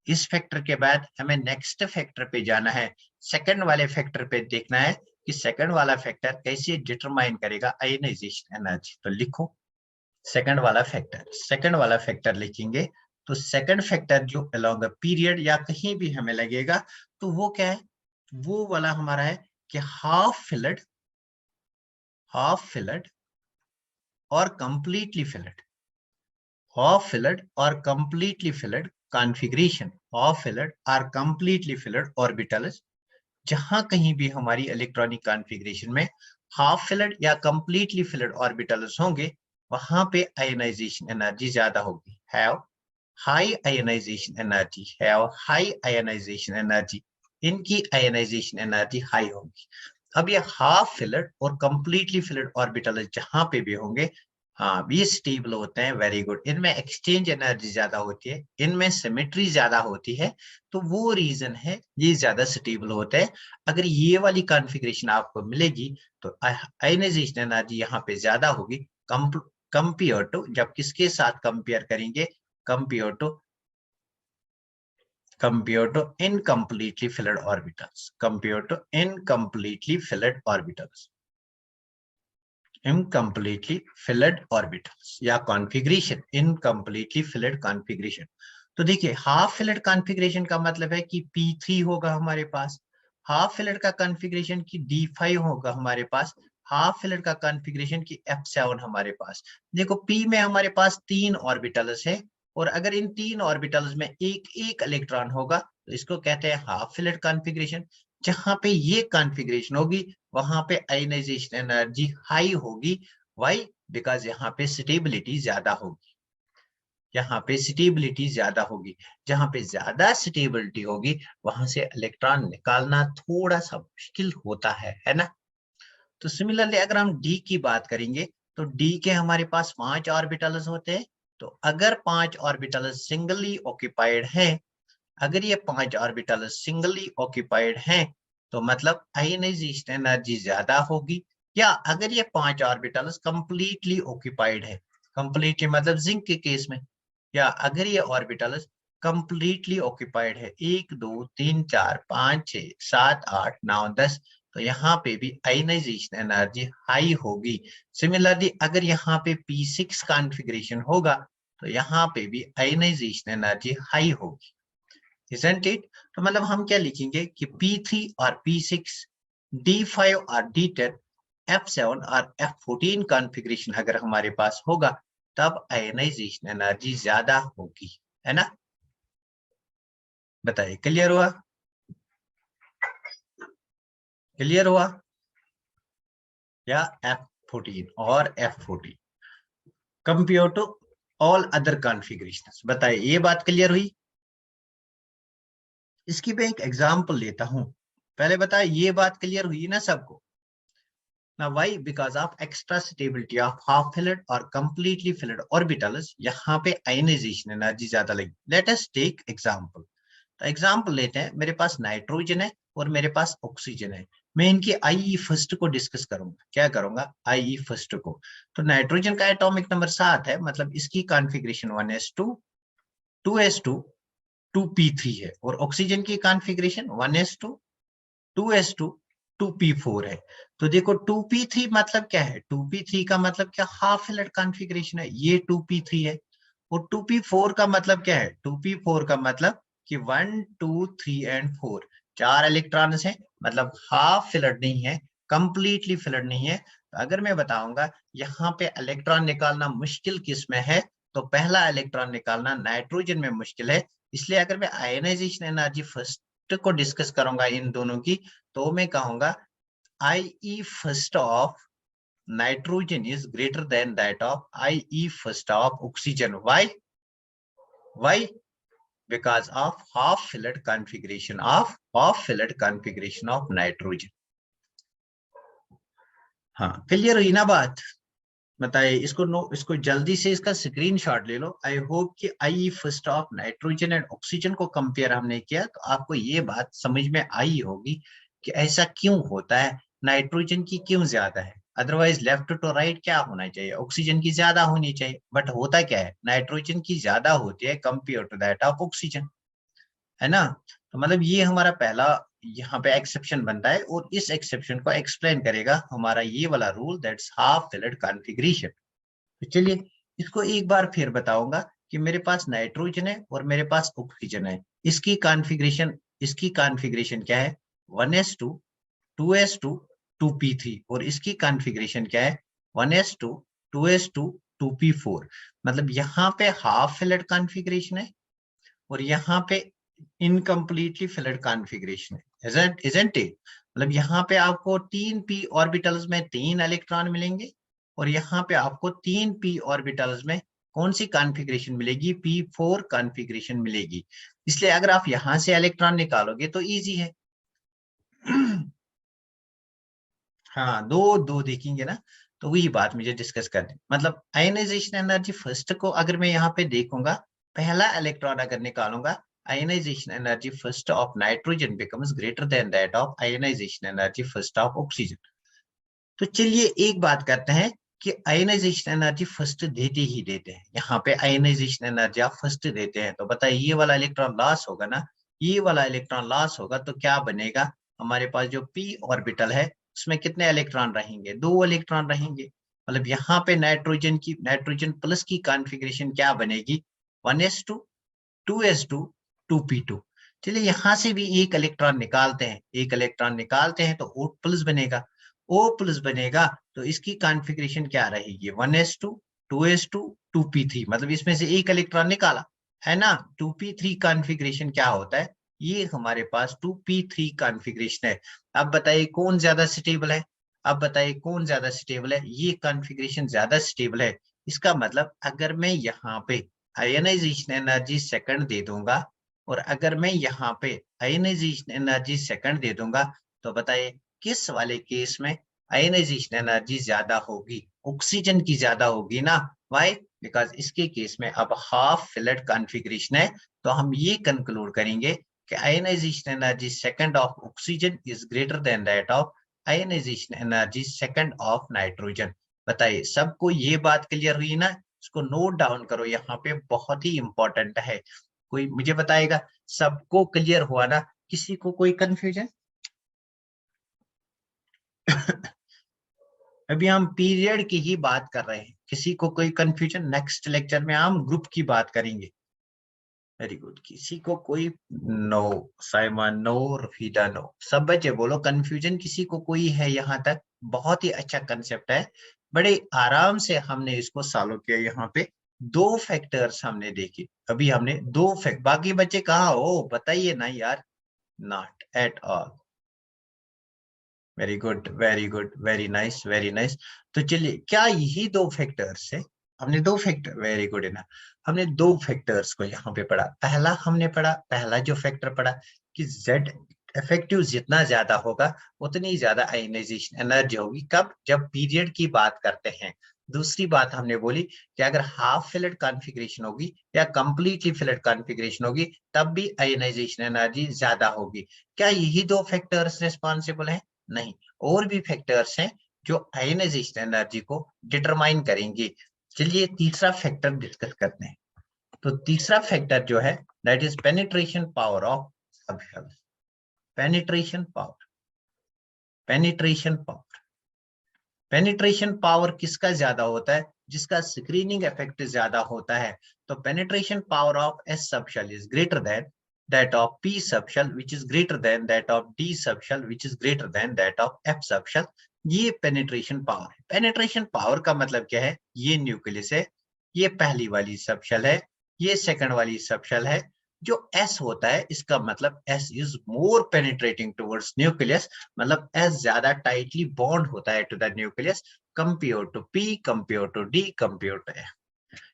इस फैक्टर के बाद हमें नेक्स्ट फैक्टर पे जाना है, सेकंड वाले फैक्टर पे देखना है कि सेकंड वाला फैक्टर कैसे डिटरमाइन करेगा आयनाइजेशन एनर्जी। तो लिखो सेकंड वाला फैक्टर। सेकंड वाला फैक्टर लिखेंगे तो सेकंड फैक्टर जो अलोंग अ पीरियड या कहीं भी हमें लगेगा, तो वो क्या है? वो वाला हमारा है कि हाफ फिल्ड और कंप्लीटली फिल्ड, हाफ फिल्ड और completely filled configuration, half filled और कंप्लीटली फिल्ड ऑर्बिटल्स। जहां कहीं भी हमारी इलेक्ट्रॉनिक कॉन्फ़िगरेशन में हाफ फिल्ड या कंप्लीटली फिल्ड ऑर्बिटल्स होंगे, वहां पे आयनाइजेशन एनर्जी ज्यादा होगी। Have high ionization energy, have high ionization energy, इनकी आयनाइजेशन एनर्जी हाई होगी। अब ये हाफ फिल्ड और कंप्लीटली फिल्ड ऑर्बिटल जहां पे भी होंगे, हाँ ये स्टेबल होते हैं, वेरी गुड। इनमें एक्सचेंज एनर्जी ज्यादा होती है, इनमें सिमेट्री ज्यादा होती है, तो वो रीजन है ये ज्यादा स्टेबल होते हैं। अगर ये वाली कॉन्फ़िगरेशन आपको मिलेगी तो आयनाइजेशन एनर्जी यहाँ पे ज्यादा होगी कंपेयर टू, जब किसके साथ कंपेयर करेंगे? Compare to incompletely filled orbitals, compared to incompletely filled orbitals, incompletely filled orbitals या configuration, incompletely filled configuration। तो देखिए हाफ फिल्ड कॉन्फ़िगरेशन का मतलब है कि P3 होगा हमारे पास, हाफ फिल्ड का कॉन्फ़िगरेशन की D5 होगा हमारे पास, हाफ फिल्ड का कॉन्फ़िगरेशन की F7 हमारे पास। देखो P में हमारे पास 3 ऑर्बिटल्स है, और अगर इन 3 ऑर्बिटल्स में एक एक इलेक्ट्रॉन होगा तो इसको कहते हैं हाफ फिल्ड कॉन्फ़िगरेशन। जहां पे ये कॉन्फ़िगरेशन होगी वहां पे आयनाइजेशन एनर्जी हाई होगी। व्हाई? बिकॉज यहाँ पे स्टेबिलिटी ज्यादा होगी, यहाँ पे स्टेबिलिटी ज्यादा होगी। जहां पे ज्यादा स्टेबिलिटी होगी वहां से इलेक्ट्रॉन निकालना थोड़ा सा मुश्किल होता है ना। तो सिमिलरली अगर हम डी की बात करेंगे तो डी के हमारे पास 5 ऑर्बिटल्स होते हैं। तो अगर 5 ऑर्बिटल्स सिंगली ऑक्यूपाइड हैं, अगर ये 5 ऑर्बिटल सिंगली ऑक्यूपाइड हैं, तो मतलब आयनाइजेशन एनर्जी ज्यादा होगी। या अगर ये 5 ऑर्बिटल्स कंप्लीटली ऑक्यूपाइड है, कंप्लीटली मतलब जिंक के केस में, या अगर ये ऑर्बिटल्स कंप्लीटली ऑक्यूपाइड है 1 2 3 4 5 6 7 8 9 10, तो यहाँ पे भी आयनाइजेशन एनर्जी हाई होगी। सिमिलरली अगर यहाँ पे P6 कॉन्फ़िगरेशन होगा तो यहाँ पे भी आयनाइजेशन एनर्जी हाई होगी, isn't it? तो मतलब हम क्या लिखेंगे कि P3 और P6, D5 और D10, F7 और F14 कॉन्फ़िगरेशन अगर हमारे पास होगा तब आयनाइजेशन एनर्जी ज्यादा होगी, है ना? बताइए, क्लियर हुआ? क्लियर हुआ? या F14 और F14 compare to all other configurations, बताइए ये बात क्लियर हुई? इसकी मैं एक एग्जांपल लेता हूं, पहले बताए ये बात क्लियर हुई ना सबको? Now why? Because of extra stability of half filled or completely filled orbitals, यहाँ पे आयनाइजेशन एनर्जी ज्यादा लगी। Let us take example. तो एग्जाम्पल लेते हैं, मेरे पास नाइट्रोजन है और मेरे पास ऑक्सीजन है। मैं इनकी IE फर्स्ट को डिस्कस करूंगा। क्या करूंगा? IE फर्स्ट को। तो नाइट्रोजन का एटॉमिक नंबर 7 है, मतलब इसकी कॉन्फ़िगरेशन 1s2 2s2 2p3 है, और ऑक्सीजन की कॉन्फ़िगरेशन 1s2 2s2 2p4 है। तो देखो 2p3 मतलब क्या है? 2p3 का मतलब क्या? हाफ फिल्ड कॉन्फ़िगरेशन है, ये 2p3 है। और 2p4 का मतलब क्या है? 2p4 का मतलब कि 1 2 3 एंड 4 4 इलेक्ट्रॉन है, मतलब हाफ फिल्ड नहीं है, कंप्लीटली फिल्ड नहीं है। तो अगर मैं बताऊंगा यहाँ पे इलेक्ट्रॉन निकालना मुश्किल किस में है, तो पहला इलेक्ट्रॉन निकालना नाइट्रोजन में मुश्किल है। इसलिए अगर मैं आयनाइजेशन एनर्जी फर्स्ट को डिस्कस करूंगा इन दोनों की, तो मैं कहूंगा IE first of nitrogen is greater than that of IE first of oxygen. Why? Why? Because of half filled configuration of nitrogen. हाँ, क्लियर हुई ना बात? बताइए इसको, इसको जल्दी से इसका स्क्रीनशॉट ले लो। आई होप कि IE first of nitrogen and oxygen को कंपेयर हमने किया तो आपको ये बात समझ में आई होगी कि ऐसा क्यों होता है, नाइट्रोजन की क्यों ज्यादा है। अदरवाइज लेफ्ट टू राइट क्या होना चाहिए? ऑक्सीजन की ज्यादा होनी चाहिए, बट होता क्या है? नाइट्रोजन की ज्यादा होती है compare to that of oxygen, है ना? तो मतलब ये हमारा पहला यहाँ पे एक्सेप्शन बनता है, और इस एक्सेप्शन को एक्सप्लेन करेगा हमारा ये वाला rule, that's half filled configuration. तो चलिए इसको एक बार फिर बताऊंगा कि मेरे पास नाइट्रोजन है और मेरे पास ऑक्सीजन है। इसकी कॉन्फ़िगरेशन क्या है? 1s2 2s2 2p3, और इसकी कॉन्फ़िगरेशन क्या है? 1s2 2s2 2p4। मतलब यहाँ पे हाफ फिल्ड कॉन्फ़िगरेशन है और यहाँ पे इनकम्प्लीटली फिल्ड कॉन्फ़िगरेशन है, isn't it? मतलब यहाँ पे आपको 3p ऑर्बिटल्स में 3 इलेक्ट्रॉन मिलेंगे, और यहाँ पे आपको 3p ऑर्बिटल्स में कौन सी कॉन्फ़िगरेशन मिलेगी? P4 कॉन्फ़िगरेशन मिलेगी। इसलिए अगर आप यहाँ से इलेक्ट्रॉन निकालोगे तो इजी है। हाँ, दो दो देखेंगे ना, तो वही बात मुझे डिस्कस करनी। मतलब आयनाइजेशन एनर्जी फर्स्ट को अगर मैं यहाँ पे देखूंगा, पहला इलेक्ट्रॉन अगर निकालूंगा, ionization energy first of nitrogen becomes greater than that of ionization energy first of oxygen. तो चलिए एक बात करते हैं कि आयनाइजेशन एनर्जी फर्स्ट देते ही देते हैं, यहाँ पे आयनाइजेशन एनर्जी आप फर्स्ट देते हैं, तो बताइए ये वाला इलेक्ट्रॉन लॉस होगा ना, ये वाला इलेक्ट्रॉन लॉस होगा तो क्या बनेगा? हमारे पास जो p ऑर्बिटल है उसमें कितने इलेक्ट्रॉन रहेंगे? 2 इलेक्ट्रॉन रहेंगे। मतलब यहाँ पे नाइट्रोजन प्लस की कॉन्फ़िगरेशन क्या बनेगी? 1s2 2s2 2p2। चलिए यहाँ से भी एक इलेक्ट्रॉन निकालते हैं, एक इलेक्ट्रॉन निकालते हैं तो O प्लस बनेगा। O प्लस बनेगा तो इसकी कॉन्फ़िगरेशन क्या रहेगी? 1s2 2s2 2p3। मतलब इसमें से एक इलेक्ट्रॉन निकाला, है ना? 2p3 कॉन्फ़िगरेशन क्या होता है? ये हमारे पास 2p3 कॉन्फ़िगरेशन है। अब बताइए कौन ज्यादा स्टेबल है? अब बताइए कौन ज्यादा स्टेबल है? ये कॉन्फ़िगरेशन ज्यादा स्टेबल है। इसका मतलब अगर मैं यहाँ पे आयनाइजेशन एनर्जी सेकंड दे दूंगा, और अगर मैं यहाँ पे आयनाइजेशन एनर्जी सेकंड दे दूंगा, तो बताइए किस वाले केस में आयनाइजेशन एनर्जी ज्यादा होगी? ऑक्सीजन की ज्यादा होगी ना। व्हाई? बिकॉज इसके केस में अब हाफ फिल्ड कॉन्फ़िगरेशन है, तो हम ये कंक्लूड करेंगे कि ionization energy second of oxygen is greater than that of ionization energy second of nitrogen. बताइए सबको ये बात क्लियर हुई ना? इसको नोट डाउन करो, यहाँ पे बहुत ही इंपॉर्टेंट है। कोई मुझे बताएगा, सबको क्लियर हुआ ना? किसी को कोई कंफ्यूजन? अभी हम पीरियड की ही बात कर रहे हैं, किसी को कोई कंफ्यूजन? नेक्स्ट लेक्चर में हम ग्रुप की बात करेंगे। वेरी गुड, किसी को कोई? No Simon, no Rafida, no. सब बच्चे बोलो कंफ्यूजन किसी को कोई है यहाँ तक? बहुत ही अच्छा कंसेप्ट है, बड़े आराम से हमने इसको सॉल्व किया। यहाँ पे दो फैक्टर्स हमने देखे, अभी हमने दो फैक्ट, बाकी बच्चे कहाँ हो बताइए ना यार। Not at all. Very good, very good, very nice, very nice. तो चलिए, क्या यही दो फैक्टर्स है? हमने दो फैक्टर, वेरी गुड है ना। हमने दो फैक्टर्स को यहाँ पे पढ़ा। पहला हमने पढ़ा, पहला जो फैक्टर पढ़ा कि Z इफेक्टिव जितना ज्यादा होगा उतनी ज्यादा आयनाइजेशन एनर्जी होगी। कब? जब पीरियड की बात करते हैं। दूसरी बात हमने बोली कि अगर हाफ फिलेट कॉन्फ़िगरेशन होगी या कंप्लीटली फिलेट कॉन्फ़िगरेशन होगी तब भी आयनाइजेशन एनर्जी ज्यादा होगी। क्या यही दो फैक्टर्स रिस्पॉन्सिबल हैं? नहीं, और भी फैक्टर्स हैं जो आयनाइजेशन एनर्जी को डिटरमाइन करेंगे। चलिए तीसरा फैक्टर डिस्कस करते हैं। तो तीसरा फैक्टर जो है that is penetration power of subshell. Penetration power, penetration power, penetration power किसका ज्यादा होता है? जिसका स्क्रीनिंग इफेक्ट ज्यादा होता है। तो penetration power of S subshell is greater then that of P subshell which is greater than that of D subshell which is greater than that of F subshell। ये पेनिट्रेशन पावर है। Penetration power का मतलब क्या है? ये nucleus है, ये पहली वाली सबशेल है, ये सेकंड वाली सबशेल है। जो S होता है इसका मतलब S is more penetrating towards nucleus, मतलब S ज्यादा टाइटली बॉन्ड होता है to the nucleus compare to P, compare to D, compare to F।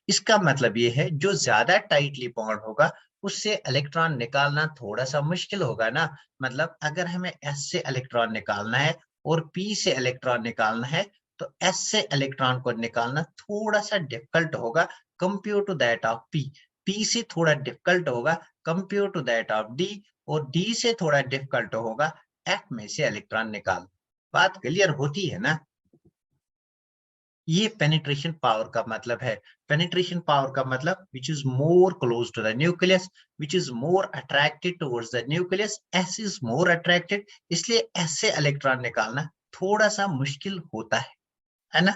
इसका मतलब ये है जो ज्यादा टाइटली बॉन्ड होगा उससे इलेक्ट्रॉन निकालना थोड़ा सा मुश्किल होगा ना। मतलब अगर हमें S से इलेक्ट्रॉन निकालना है और P से इलेक्ट्रॉन निकालना है तो S से इलेक्ट्रॉन को निकालना थोड़ा सा डिफिकल्ट होगा compare to that of P। P से थोड़ा डिफिकल्ट होगा compare to that of D, और D से थोड़ा डिफिकल्ट होगा F में से इलेक्ट्रॉन निकाल। बात क्लियर होती है ना? ये पेनिट्रेशन पावर का मतलब है। पेनिट्रेशन पावर का मतलब which is more close to the nucleus, which is more attracted towards the nucleus, S is more attracted, इसलिए S से इलेक्ट्रॉन निकालना थोड़ा सा मुश्किल होता है ना?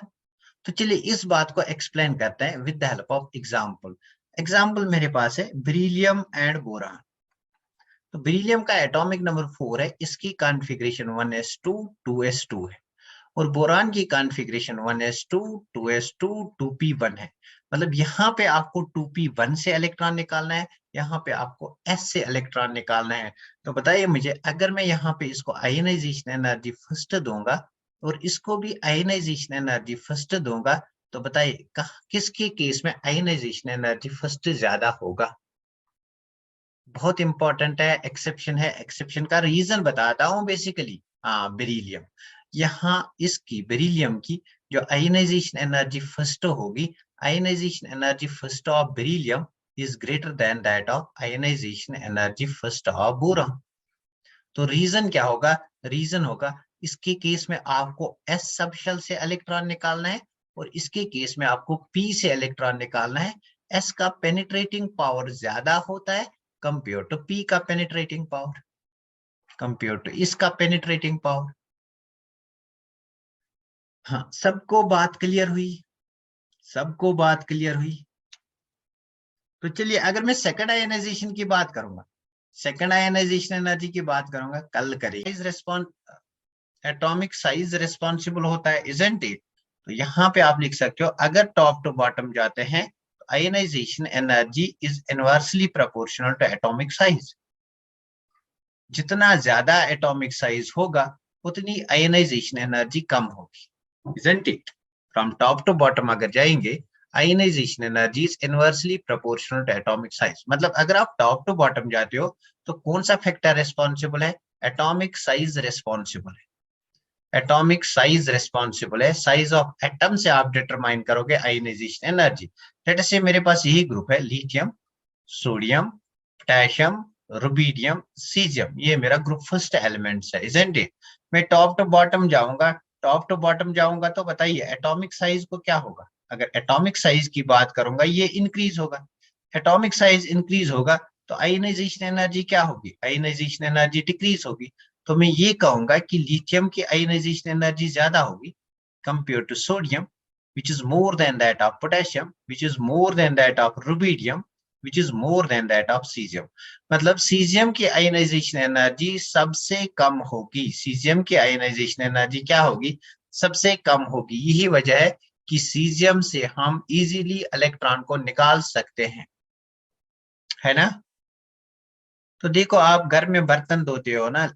तो चलिए इस बात को एक्सप्लेन करते हैं with the help of example. Example मेरे पास है बेरिलियम एंड बोरान। तो बेरिलियम का एटॉमिक नंबर 4 है, इसकी कॉन्फ़िगरेशन 1s2 2s2 है, और बोरान की कॉन्फ़िगरेशन 1s2 2s2 2p1 है। मतलब यहाँ पे आपको 2p1 से इलेक्ट्रॉन निकालना है, यहाँ पे आपको S से इलेक्ट्रॉन निकालना है। तो बताइए मुझे, अगर मैं यहाँ पे इसको आयनाइजेशन एनर्जी फर्स्ट दूंगा और इसको भी आयनाइजेशन एनर्जी फर्स्ट दूंगा, तो बताइए किसके केस में आयनाइजेशन एनर्जी फर्स्ट ज्यादा होगा? बहुत इंपॉर्टेंट है, एक्सेप्शन है। एक्सेप्शन का रीजन बताता हूँ बेसिकली। हाँ, बेरिलियम। यहाँ इसकी बेरिलियम की जो आयनाइजेशन एनर्जी फर्स्ट होगी, ionization energy first of beryllium is greater than that of ionization energy first of boron. तो रीजन क्या होगा? रीजन होगा इसके केस में आपको S सबशेल से इलेक्ट्रॉन निकालना है और इसके केस में आपको P से इलेक्ट्रॉन निकालना है। S का पेनिट्रेटिंग पावर ज्यादा होता है कंपेयर टू P का पेनिट्रेटिंग पावर, कंपेयर टू इसका पेनिट्रेटिंग पावर। हाँ, सबको बात क्लियर हुई? सबको बात क्लियर हुई? तो चलिए अगर मैं सेकंड आयनाइजेशन की बात करूंगा, सेकंड आयनाइजेशन एनर्जी की बात करूंगा, कल करेंगे। एटॉमिक साइज रिस्पॉन्सिबल होता है, इजंट इट? तो यहाँ पे आप लिख सकते हो, अगर टॉप टू बॉटम जाते हैं तो ionization energy is inversely proportional to atomic size. जितना ज्यादा एटॉमिक साइज होगा उतनी आयनाइजेशन एनर्जी कम होगी, isn't it? From top to bottom अगर जाएंगे, ionization energy is inversely proportional to atomic size. मतलब अगर आप टॉप टू बॉटम जाते हो तो कौन सा फैक्टर रिस्पॉन्सिबल है? एटॉमिक साइज रिस्पॉन्सिबल है। एटॉमिक साइज रिस्पॉन्सिबल है, साइज ऑफ एटम से आप डिटरमाइन करोगे आयनाइजेशन एनर्जी। लेट से मेरे पास यही ग्रुप है, lithium, sodium, potassium, rubidium, caesium, ये मेरा ग्रुप फर्स्ट एलिमेंट्स है, इजंट इट? मैं टॉप टू बॉटम जाऊंगा, टॉप टू बॉटम जाऊंगा तो बताइए एटॉमिक साइज को क्या होगा? अगर एटॉमिक साइज की बात करूंगा ये इंक्रीज होगा, एटॉमिक साइज इंक्रीज होगा तो आयनाइजेशन एनर्जी क्या होगी, आयनाइजेशन एनर्जी डिक्रीज होगी। तो मैं ये कहूंगा कि लिथियम की आयनाइजेशन एनर्जी ज्यादा होगी compare to sodium, which is more than that of potassium, which is more than that of rubidium, which is more than that of cesium। मतलब सीजियम की आयनाइजेशन एनर्जी सबसे कम होगी, सीजियम की ionization energy क्या होगी, सबसे कम होगी। यही वजह है कि सीजियम से हम इजीली इलेक्ट्रॉन को निकाल सकते हैं, है ना। तो देखो आप घर में बर्तन धोते हो ना,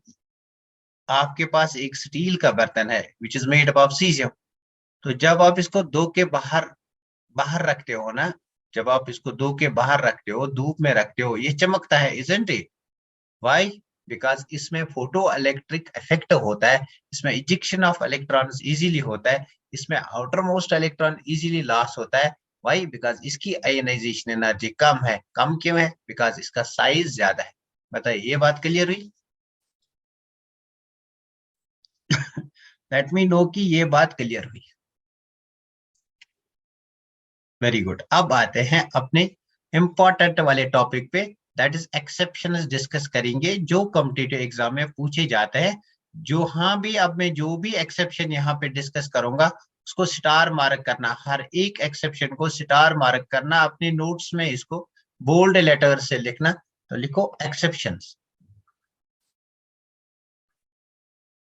आपके पास एक स्टील का बर्तन है which is made up of caesium. तो जब आप इसको धो के बाहर बाहर रखते हो ना, जब आप इसको धो के बाहर रखते हो, धूप में रखते हो, ये चमकता है, इजंट इट। व्हाई? बिकॉज इसमें फोटो इलेक्ट्रिक इफेक्ट होता है, इसमें इजेक्शन ऑफ इलेक्ट्रॉन्स इजीली होता है, इसमें outer most electron easily loss होता है। व्हाई? बिकॉज इसकी आयनाइजेशन एनर्जी कम है। कम क्यों है? बिकॉज इसका साइज ज्यादा है। बताइए, ये बात क्लियर हुई? लेट मी नो कि ये बात क्लियर हुई। Very good. अब आते हैं अपने इंपॉर्टेंट वाले टॉपिक पे, दैट इज एक्सेप्शंस डिस्कस करेंगे जो कॉम्पिटिटिव एग्जाम में पूछे जाते हैं। जो हाँ भी अब मैं जो भी एक्सेप्शन यहाँ पे डिस्कस करूंगा उसको स्टार मार्क करना, हर एक एक्सेप्शन को स्टार मार्क करना, अपने नोट्स में इसको बोल्ड लेटर से लिखना। तो लिखो एक्सेप्शंस।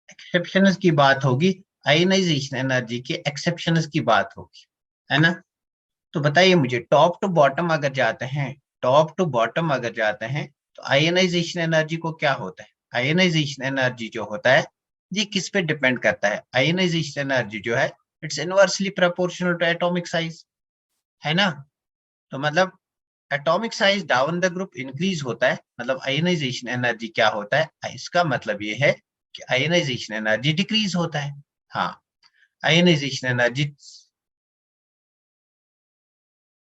एक्सेप्शंस की बात होगी, आयनाइजेशन एनर्जी के एक्सेप्शंस की बात होगी, है ना। तो बताइए मुझे, टॉप टू बॉटम अगर जाते हैं, टॉप टू बॉटम अगर जाते हैं तो आयनाइजेशन एनर्जी को क्या होता है, आयनाइजेशन एनर्जी जो होता है ये किस पे डिपेंड करता है, आयनाइजेशन एनर्जी जो है it's inversely proportional to atomic size, है ना। तो मतलब atomic size down the group increase होता है, मतलब आयनाइजेशन एनर्जी क्या होता है, इसका मतलब ये है कि आयनाइजेशन एनर्जी डिक्रीज होता है। हाँ, आयनाइजेशन एनर्जी,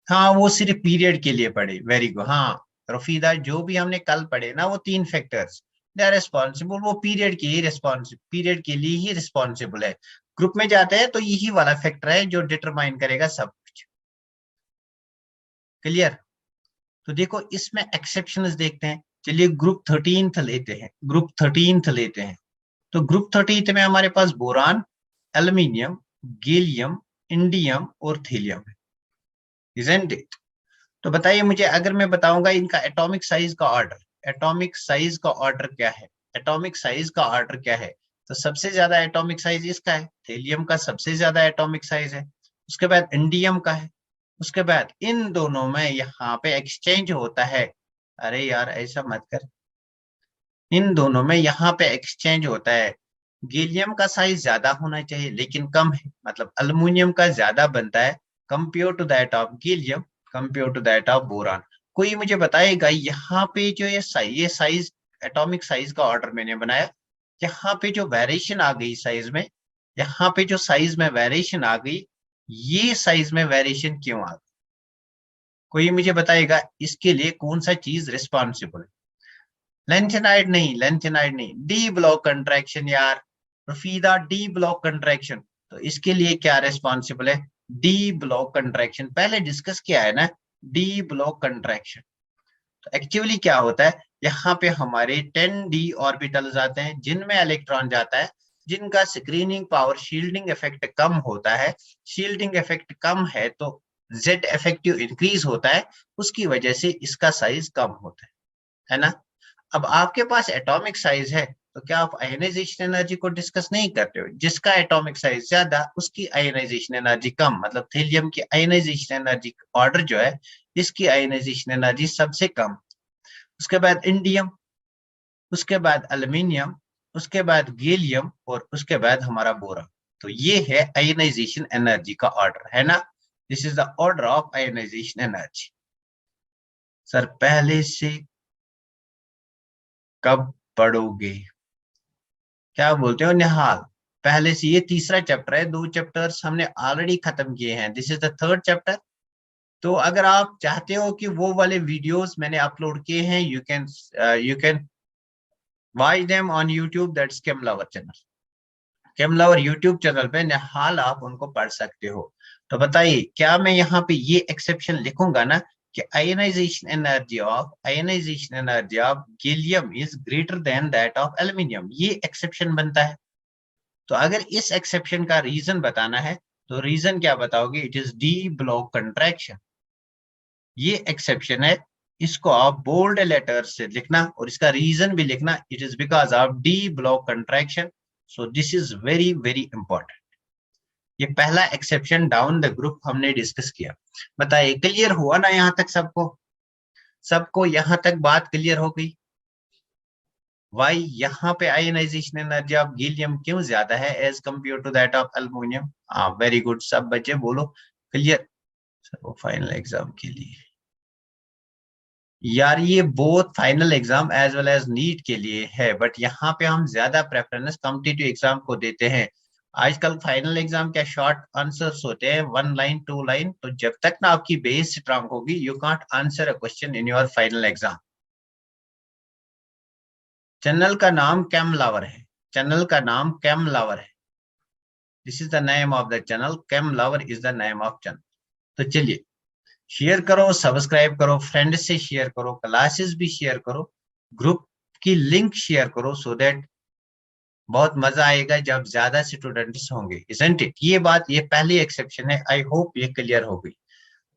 हाँ वो सिर्फ पीरियड के लिए पढ़े, वेरी गुड। हाँ रफीदा, जो भी हमने कल पढ़े ना वो तीन फैक्टर्स, दे आर रिस्पॉन्सिबल, वो पीरियड के ही रिस्पॉन्सिबल, पीरियड के लिए ही रिस्पॉन्सिबल है। ग्रुप में जाते हैं तो यही वाला फैक्टर है जो डिटरमाइन करेगा सब कुछ। क्लियर? तो देखो इसमें एक्सेप्शंस देखते हैं। चलिए ग्रुप 13th लेते हैं, ग्रुप 13th लेते हैं। तो ग्रुप 13th में हमारे पास बोरान, एल्यूमिनियम, गैलियम, इंडियम और थीलियम है, इजंट इट। तो बताइए मुझे, अगर मैं बताऊंगा इनका एटॉमिक साइज का ऑर्डर, एटॉमिक साइज का ऑर्डर क्या है, एटॉमिक साइज का ऑर्डर क्या है, तो सबसे ज्यादा एटॉमिक साइज इसका है, थीलियम का सबसे ज्यादा एटॉमिक साइज है, उसके बाद इंडियम का है, उसके बाद इन दोनों में यहाँ पे एक्सचेंज होता है। अरे यार ऐसा मत कर, इन दोनों में यहाँ पे एक्सचेंज होता है। गैलियम का साइज ज्यादा होना चाहिए लेकिन कम है, मतलब अल्युमिनियम का ज्यादा बनता है compare to that of gallium, compare to that of boron. कोई मुझे बताएगा यहाँ पे जो ये साइज, एटॉमिक साइज का ऑर्डर मैंने बनाया, यहाँ पे जो वेरिएशन आ गई साइज में, यहाँ पे जो साइज में वेरिएशन आ गई, ये साइज में वेरिएशन क्यों आ गई? कोई मुझे बताएगा इसके लिए कौन सा चीज रिस्पॉन्सिबल है? लेंथेनाइड नहीं, लेंथेनाइड नहीं, डी ब्लॉक कंट्रैक्शन यार, रफीदा डी ब्लॉक कंट्रैक्शन। तो इसके लिए क्या रिस्पॉन्सिबल है? डी ब्लॉक कंट्रैक्शन, पहले डिस्कस किया है ना, डी ब्लॉक कंट्रैक्शन। तो एक्चुअली क्या होता है, यहाँ पे हमारे 10d ऑर्बिटल्स आते हैं जिनमें इलेक्ट्रॉन जाता है, जिनका स्क्रीनिंग पावर, शील्डिंग इफेक्ट कम होता है, शील्डिंग इफेक्ट कम है तो जेड इफेक्टिव इंक्रीज होता है, उसकी वजह से इसका साइज कम होता है ना। अब आपके पास एटॉमिक साइज है तो क्या आप आयनाइजेशन एनर्जी को डिस्कस नहीं करते हो? जिसका एटॉमिक साइज ज्यादा उसकी आयनाइजेशन एनर्जी कम, मतलब थीलियम की आयनाइजेशन एनर्जी ऑर्डर जो है, इसकी आयनाइजेशन एनर्जी सबसे कम, उसके बाद इंडियम, उसके बाद एल्यूमिनियम, उसके बाद गैलियम और उसके बाद हमारा बोरा। तो ये है आयनाइजेशन एनर्जी का ऑर्डर, है ना। This is the order of ionization energy. Sir पहले से कब पढ़ोगे? क्या बोलते हो निहाल? पहले से, ये तीसरा चैप्टर है, 2 चैप्टर्स हमने ऑलरेडी खत्म किए हैं, this is the third chapter. तो अगर आप चाहते हो कि वो वाले वीडियोस मैंने अपलोड किए हैं, you can watch them on YouTube, that's came lover channel, came lover YouTube channel पे निहाल आप उनको पढ़ सकते हो। तो बताइए क्या मैं यहाँ पे ये एक्सेप्शन लिखूंगा ना कि ionization energy of gallium is greater than that of aluminium, ये एक्सेप्शन बनता है। तो अगर इस एक्सेप्शन का रीजन बताना है तो रीजन क्या बताओगे, it is D block contraction, ये एक्सेप्शन है। इसको आप बोल्ड लेटर से लिखना और इसका रीजन भी लिखना, it is because of D block contraction. So this is very very important. ये पहला एक्सेप्शन डाउन द ग्रुप हमने डिस्कस किया। बताइए क्लियर हुआ ना यहाँ तक सबको? सबको यहाँ तक बात क्लियर हो गई? वाई यहाँ पे आयनाइजेशन एनर्जी ऑफ गैलियम क्यों ज्यादा है as compare to that of aluminium? हाँ वेरी गुड, सब बच्चे बोलो क्लियर। वो फाइनल एग्जाम के लिए यार, ये both final exam as well as NEET के लिए है, बट यहाँ पे हम ज्यादा प्रेफरेंस कॉम्पिटिटिव एग्जाम को देते हैं। आजकल फाइनल एग्जाम क्या शॉर्ट आंसर्स होते हैं, 1 लाइन 2 लाइन, तो जब तक ना आपकी बेस स्ट्रांग होगी you can't answer a question in your final exam. Channel का नाम कैमलावर है, चैनल का नाम कैमलावर है। This is the name of the channel, कैमलावर is the name of channel. तो चलिए शेयर करो, सब्सक्राइब करो, फ्रेंड से शेयर करो, क्लासेस भी शेयर करो, ग्रुप की लिंक शेयर करो, सो दैट बहुत मजा आएगा जब ज्यादा स्टूडेंट्स होंगे, इजंट इट? ये बात, ये पहली एक्सेप्शन है, आई होप ये क्लियर हो गई।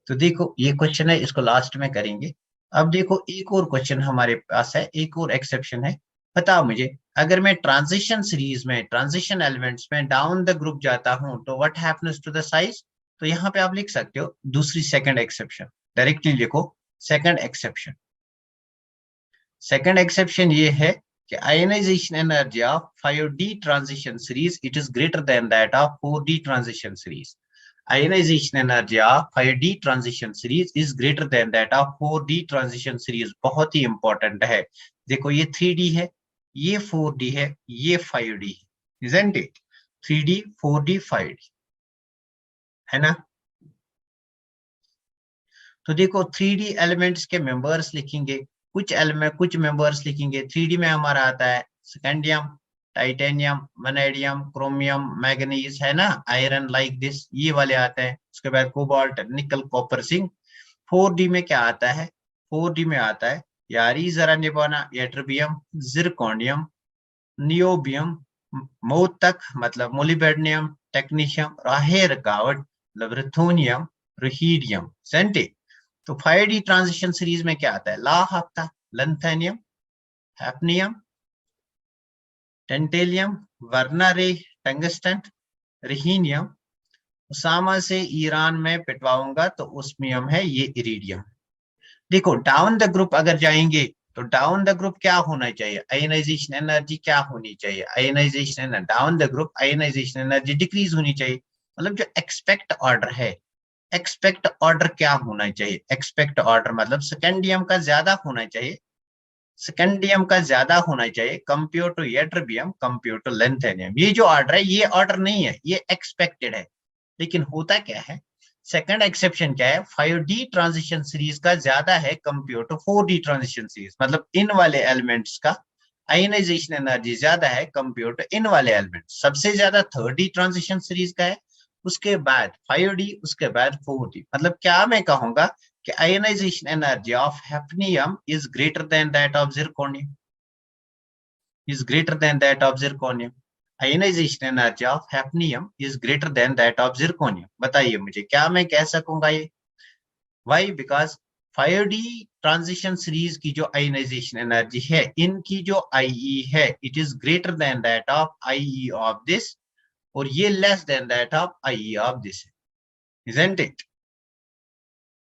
तो देखो ये क्वेश्चन है, इसको लास्ट में करेंगे। अब देखो एक और क्वेश्चन हमारे पास है, एक और एक्सेप्शन है। बताओ मुझे, अगर मैं ट्रांजिशन सीरीज में, ट्रांजिशन एलिमेंट्स में डाउन द ग्रुप जाता हूं तो what happens to the size? तो यहाँ पे आप लिख सकते हो दूसरी सेकंड एक्सेप्शन, डायरेक्टली लिखो सेकंड एक्सेप्शन। सेकंड एक्सेप्शन ये है कि ionization energy of 5D transition series it is greater than that of 4D transition series. Ionization energy of 5D transition series is greater than that of 4D transition series. बहुत ही important है। देखो ये 3D है, ये 4D है, ये 5D है, isn't it? 3D 4D 5D है ना? तो देखो 3D एलिमेंट्स के मेंबर्स लिखेंगे, कुछ एलिमेंट कुछ मेंबर्स लिखेंगे। 3D में हमारा आता है scandium, titanium, vanadium, chromium, manganese, है ना, आयरन, लाइक दिस, ये वाले आते हैं। उसके बाद कोबाल्ट, निकल, कॉपर, जिंक। 4D में क्या आता है? 4D में आता है, यारी जरा निभाना, एट्रिबियम, जिरकोनियम, नियोबियम, मोतक मतलब मोलिबेडनियम, टेक्नीशियम, राहे रुकावट, लब्रथोनियम, रुहीडियम, सेंटे। तो 5D ट्रांजिशन सीरीज में क्या आता है? ला हफ्ता, लंथेनियम, हैफनियम, टेंटेलियम, वर्नरे, टंगस्टन, रहीनियम। उसामा से ईरान में पिटवाऊंगा तो उस्मियम है, ये इरिडियम। देखो डाउन द ग्रुप अगर जाएंगे तो डाउन द ग्रुप क्या होना चाहिए? आयनाइजेशन एनर्जी क्या होनी चाहिए? Ionization down the group ionization energy decrease होनी चाहिए। मतलब जो एक्सपेक्ट ऑर्डर है, एक्सपेक्ट ऑर्डर क्या होना चाहिए? एक्सपेक्ट ऑर्डर मतलब सेकेंडियम का ज्यादा होना चाहिए, सेकेंडियम का ज्यादा होना चाहिए compare to ytterbium, compare to lanthanum. ये जो ऑर्डर है ये ऑर्डर नहीं है, ये एक्सपेक्टेड है। लेकिन होता क्या है, सेकंड एक्सेप्शन क्या है? 5D ट्रांजिशन सीरीज का ज्यादा है compare to 4D transition series. मतलब इन वाले एलिमेंट्स का आयनाइजेशन एनर्जी ज्यादा है कंपेयर टू इन वाले एलिमेंट्स। सबसे ज्यादा 3D ट्रांजिशन सीरीज का है, उसके बाद 5D, उसके बाद 4D। मतलब क्या मैं कहूंगा कि ionization energy of hafnium is greater than that of zirconium, is greater than that of zirconium. Ionization energy of hafnium is greater than that of zirconium. बताइए मुझे क्या मैं कह सकूंगा ये? Why? Because 5D transition series की जो ionization energy है, इनकी जो IE है, it is greater than that of IE of this, और ये less than that of IE of this, isn't it?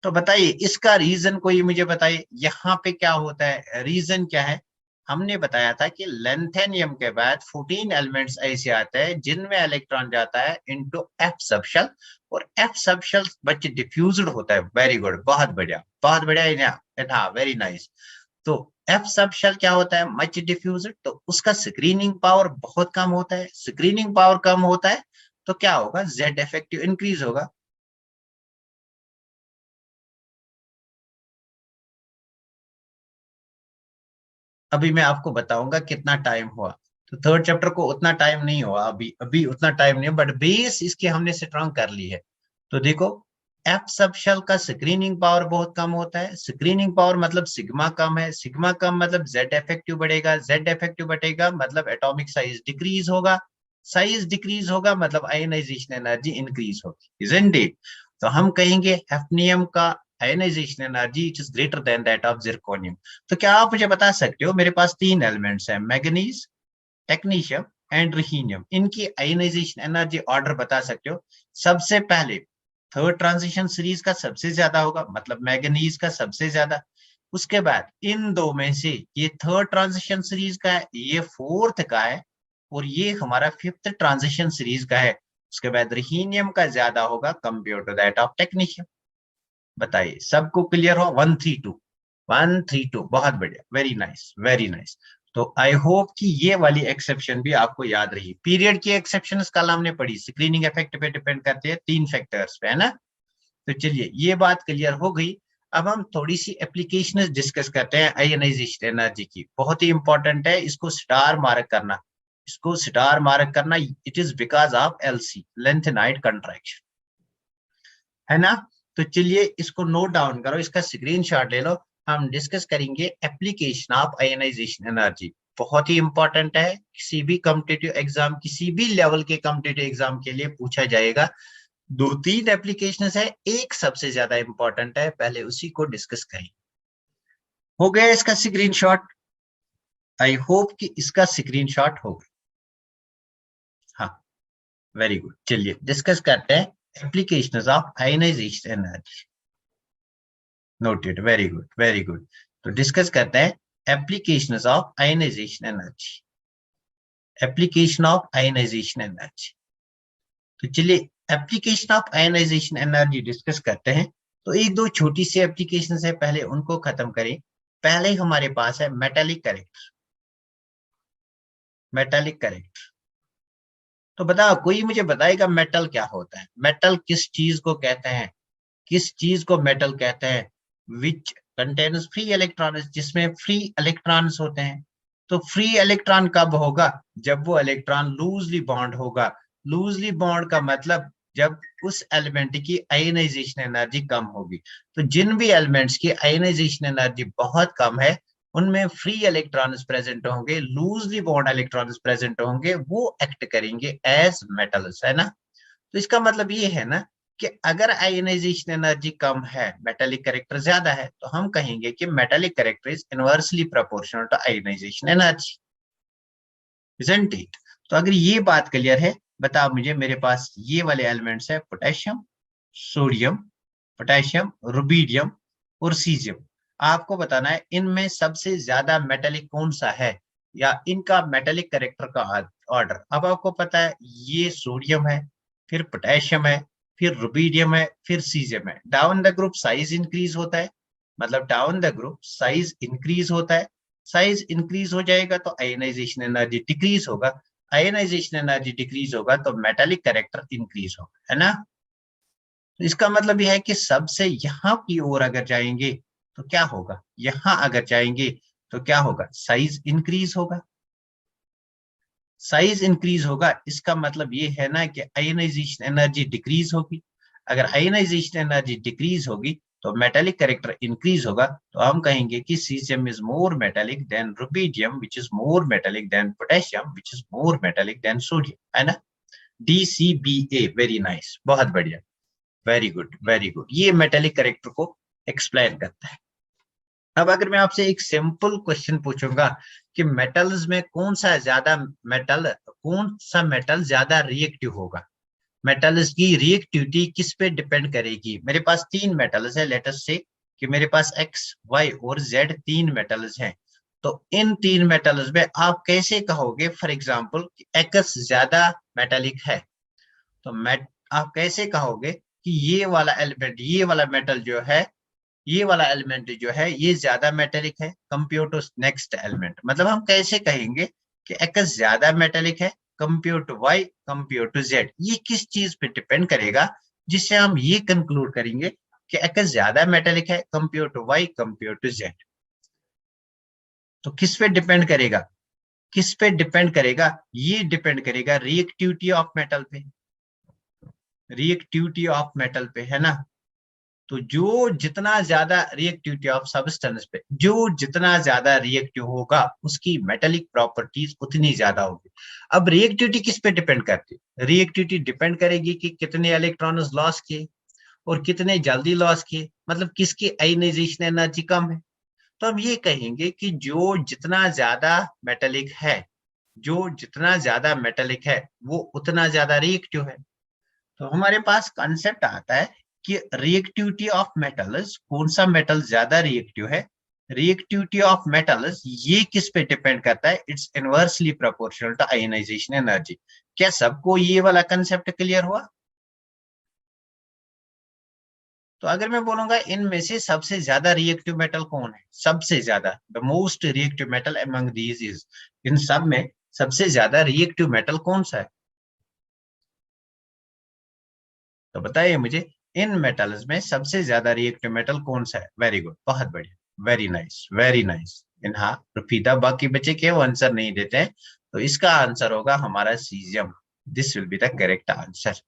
तो बताइए इसका रीजन कोई मुझे बताइए, यहाँ पे क्या होता है, रीजन क्या है? हमने बताया था कि लेंथेनियम के बाद 14 एलिमेंट्स ऐसे आते हैं जिनमें इलेक्ट्रॉन जाता है इनटू एफ सबशेल, और एफ सबशेल बच्चे डिफ्यूज्ड होता है। वेरी गुड, बहुत बढ़िया, बहुत बढ़िया, हाँ वेरी नाइस। तो एफ सबशेल क्या होता है? मच डिफ्यूज्ड, तो उसका स्क्रीनिंग पावर बहुत कम होता है। स्क्रीनिंग पावर कम होता है तो क्या होगा? जेड इफेक्टिव इंक्रीज होगा। अभी मैं आपको बताऊंगा कितना टाइम हुआ। तो थर्ड चैप्टर को उतना टाइम नहीं हुआ, अभी अभी उतना टाइम नहीं, बट बेस इसकी हमने स्ट्रॉन्ग कर ली है। तो देखो एफ सब शेल का स्क्रीनिंग पावर बहुत कम होता है। स्क्रीनिंग पावर मतलब सिग्मा कम है, सिग्मा कम मतलब जेड इफेक्टिव बढ़ेगा, जेड इफेक्टिव बढ़ेगा मतलब एटॉमिक साइज डिक्रीज होगा, साइज डिक्रीज होगा मतलब आयनाइजेशन एनर्जी इंक्रीज होगी, इजंट इट? तो हम कहेंगे हैफनियम का ionization energy it is greater than that of zirconium. तो क्या आप मुझे बता सकते हो, मेरे पास तीन एलिमेंट्स हैं, मैग्नीज, टेक्नीशियम एंड रुथेनियम, इनकी आयनाइजेशन एनर्जी ऑर्डर बता सकते हो? सबसे पहले थर्ड ट्रांजिशन सीरीज का सबसे ज्यादा होगा, मतलब मैग्नीज का सबसे ज्यादा। उसके बाद इन दो में से ये थर्ड ट्रांजिशन सीरीज का है, ये फोर्थ का है, और ये हमारा फिफ्थ ट्रांजिशन सीरीज का है। उसके बाद रुथेनियम का ज्यादा होगा compare to that of technetium. बताइए सबको क्लियर हो? 132, 132, बहुत बढ़िया, वेरी नाइस, वेरी नाइस। तो आई होप कि ये वाली एक्सेप्शन भी आपको याद रही। पीरियड की एक्सेप्शन कल हमने पढ़ी, स्क्रीनिंग इफेक्ट पे डिपेंड करते हैं तीन फैक्टर्स पे, है ना? तो चलिए ये बात क्लियर हो गई। अब हम थोड़ी सी एप्लीकेशन डिस्कस करते हैं आयनाइजेशन एनर्जी की, बहुत ही इंपॉर्टेंट है, इसको स्टार मार्क करना, इसको स्टार मार्क करना। It is because of LC, length night contraction, है ना? तो चलिए इसको नोट डाउन करो, इसका स्क्रीनशॉट ले लो। हम डिस्कस करेंगे एप्लीकेशन ऑफ आयनाइजेशन एनर्जी, बहुत ही इंपॉर्टेंट है, किसी भी कॉम्पिटिटिव एग्जाम, किसी भी लेवल के कॉम्पिटिटिव एग्जाम के लिए पूछा जाएगा। दो तीन एप्लीकेशन है, एक सबसे ज्यादा इंपॉर्टेंट है, पहले उसी को डिस्कस करें। हो गया इसका स्क्रीनशॉट? आई होप कि इसका स्क्रीनशॉट हो गया। हाँ, वेरी गुड। चलिए डिस्कस करते हैं applications of ionization energy. Noted, very good, very good. तो डिस्कस करते हैं applications of ionization energy, application of ionization energy. तो चलिए application of ionization energy discuss करते हैं। तो एक दो छोटी सी एप्लीकेशन है, पहले उनको खत्म करें। पहले हमारे पास है मेटालिक करेक्टर, मेटालिक करेक्टर। तो बताओ, कोई मुझे बताएगा मेटल क्या होता है? मेटल किस चीज को कहते हैं? किस चीज को मेटल कहते हैं? विच कंटेन्स फ्री इलेक्ट्रॉन्स, जिसमें फ्री इलेक्ट्रॉन्स होते हैं। तो फ्री इलेक्ट्रॉन कब होगा? जब वो इलेक्ट्रॉन लूजली बॉन्ड होगा। लूजली बॉन्ड का मतलब जब उस एलिमेंट की आयनाइजेशन एनर्जी कम होगी। तो जिन भी एलिमेंट्स की आयनाइजेशन एनर्जी बहुत कम है, उनमें फ्री इलेक्ट्रॉन्स प्रेजेंट होंगे, लूजली बॉन्ड इलेक्ट्रॉन्स प्रेजेंट होंगे, वो एक्ट करेंगे एज मेटल्स, है ना? तो इसका मतलब ये है ना कि अगर आयनाइजेशन एनर्जी कम है, मेटालिक कैरेक्टर ज्यादा है, तो हम कहेंगे कि metallic character is inversely proportional to ionization energy, isn't it? तो अगर ये बात क्लियर है, बताओ मुझे, मेरे पास ये वाले एलिमेंट्स है, पोटेशियम, सोडियम, पोटेशियम, रुबीडियम और सीजियम। आपको बताना है इनमें सबसे ज्यादा मेटालिक कौन सा है, या इनका मेटालिक कैरेक्टर का ऑर्डर। अब आपको पता है ये सोडियम है, फिर पोटेशियम है, फिर रुबीडियम है, फिर सीजियम है। Down the group size increase होता है, मतलब down the group size increase होता है। साइज इंक्रीज हो जाएगा तो आयनाइजेशन एनर्जी डिक्रीज होगा, आयनाइजेशन एनर्जी डिक्रीज होगा तो मेटालिक कैरेक्टर इंक्रीज होगा, है ना? तो इसका मतलब यह है कि सबसे यहाँ की ओर अगर जाएंगे तो क्या होगा, यहाँ अगर जाएंगे तो क्या होगा, साइज इंक्रीज होगा। साइज इंक्रीज होगा, इसका मतलब ये है ना कि आयनाइजेशन एनर्जी डिक्रीज होगी। अगर आयनाइजेशन एनर्जी डिक्रीज होगी तो मेटालिक कैरेक्टर इंक्रीज होगा, तो हम कहेंगे कि caesium is more metallic than rubidium, which is more metallic than potassium, which is more metallic than sodium, है ना? DCBA, वेरी नाइस, बहुत बढ़िया, वेरी गुड, वेरी गुड। ये मेटालिक कैरेक्टर को एक्सप्लेन करता है। अब अगर मैं आपसे एक सिंपल क्वेश्चन पूछूंगा कि मेटल्स में कौन सा मेटल ज्यादा रिएक्टिव होगा, मेटल्स की रिएक्टिविटी किस पे डिपेंड करेगी? मेरे पास तीन मेटल्स है, लेट अस से कि मेरे पास एक्स, वाई और जेड तीन मेटल्स हैं। तो इन तीन मेटल्स में आप कैसे कहोगे, फॉर एग्जांपल एक्स ज्यादा मेटालिक है? तो आप कैसे कहोगे कि ये वाला एलिमेंट, ये वाला मेटल जो है, ये वाला एलिमेंट जो है ये ज्यादा मेटेलिक है कंपेयर टू नेक्स्ट एलिमेंट? मतलब हम कैसे कहेंगे कि एक्स ज्यादा मेटेलिक है compare to Y, compare to Z? ये किस चीज पे डिपेंड करेगा जिससे हम ये कंक्लूड करेंगे कि एक्स ज्यादा मेटेलिक है compare to Y, compare to Z? तो किस पे डिपेंड करेगा? किस पे डिपेंड करेगा? ये डिपेंड करेगा रिएक्टिविटी ऑफ मेटल पे। रिएक्टिविटी ऑफ मेटल पे, है ना। तो जो जितना ज्यादा रिएक्टिविटी ऑफ सब्सटेंस पे जो जितना ज्यादा रिएक्टिव होगा उसकी मेटेलिक प्रॉपर्टीज उतनी ज्यादा होगी। अब रिएक्टिविटी किस पे डिपेंड करती है? रिएक्टिविटी डिपेंड करेगी कि कितने इलेक्ट्रॉन्स लॉस किए और कितने जल्दी लॉस किए, मतलब किसकी आयनाइजेशन एनर्जी कम है। तो हम ये कहेंगे कि जो जितना ज्यादा मेटेलिक है, जो जितना ज्यादा मेटेलिक है वो उतना ज्यादा रिएक्टिव है। तो हमारे पास कंसेप्ट आता है कि रिएक्टिविटी ऑफ मेटल्स, कौन सा मेटल ज्यादा रिएक्टिव है, रिएक्टिविटी ऑफ मेटल्स ये किस पे डिपेंड करता है, it's inversely proportional to ionization energy. क्या सबको ये वाला कंसेप्ट क्लियर हुआ? तो अगर मैं बोलूंगा इनमें से सबसे ज्यादा रिएक्टिव मेटल कौन है, सबसे ज्यादा the most reactive metal among these is, इन सब में सबसे ज्यादा रिएक्टिव मेटल कौन सा है? तो बताइए मुझे, इन मेटल्स में सबसे ज्यादा रिएक्टिव मेटल कौन सा है? वेरी गुड, बहुत बढ़िया, वेरी नाइस, वेरी नाइस। इन हाँ रुफीदा, बाकी बच्चे के वो आंसर नहीं देते हैं, तो इसका आंसर होगा हमारा caesium. This will be the correct answer.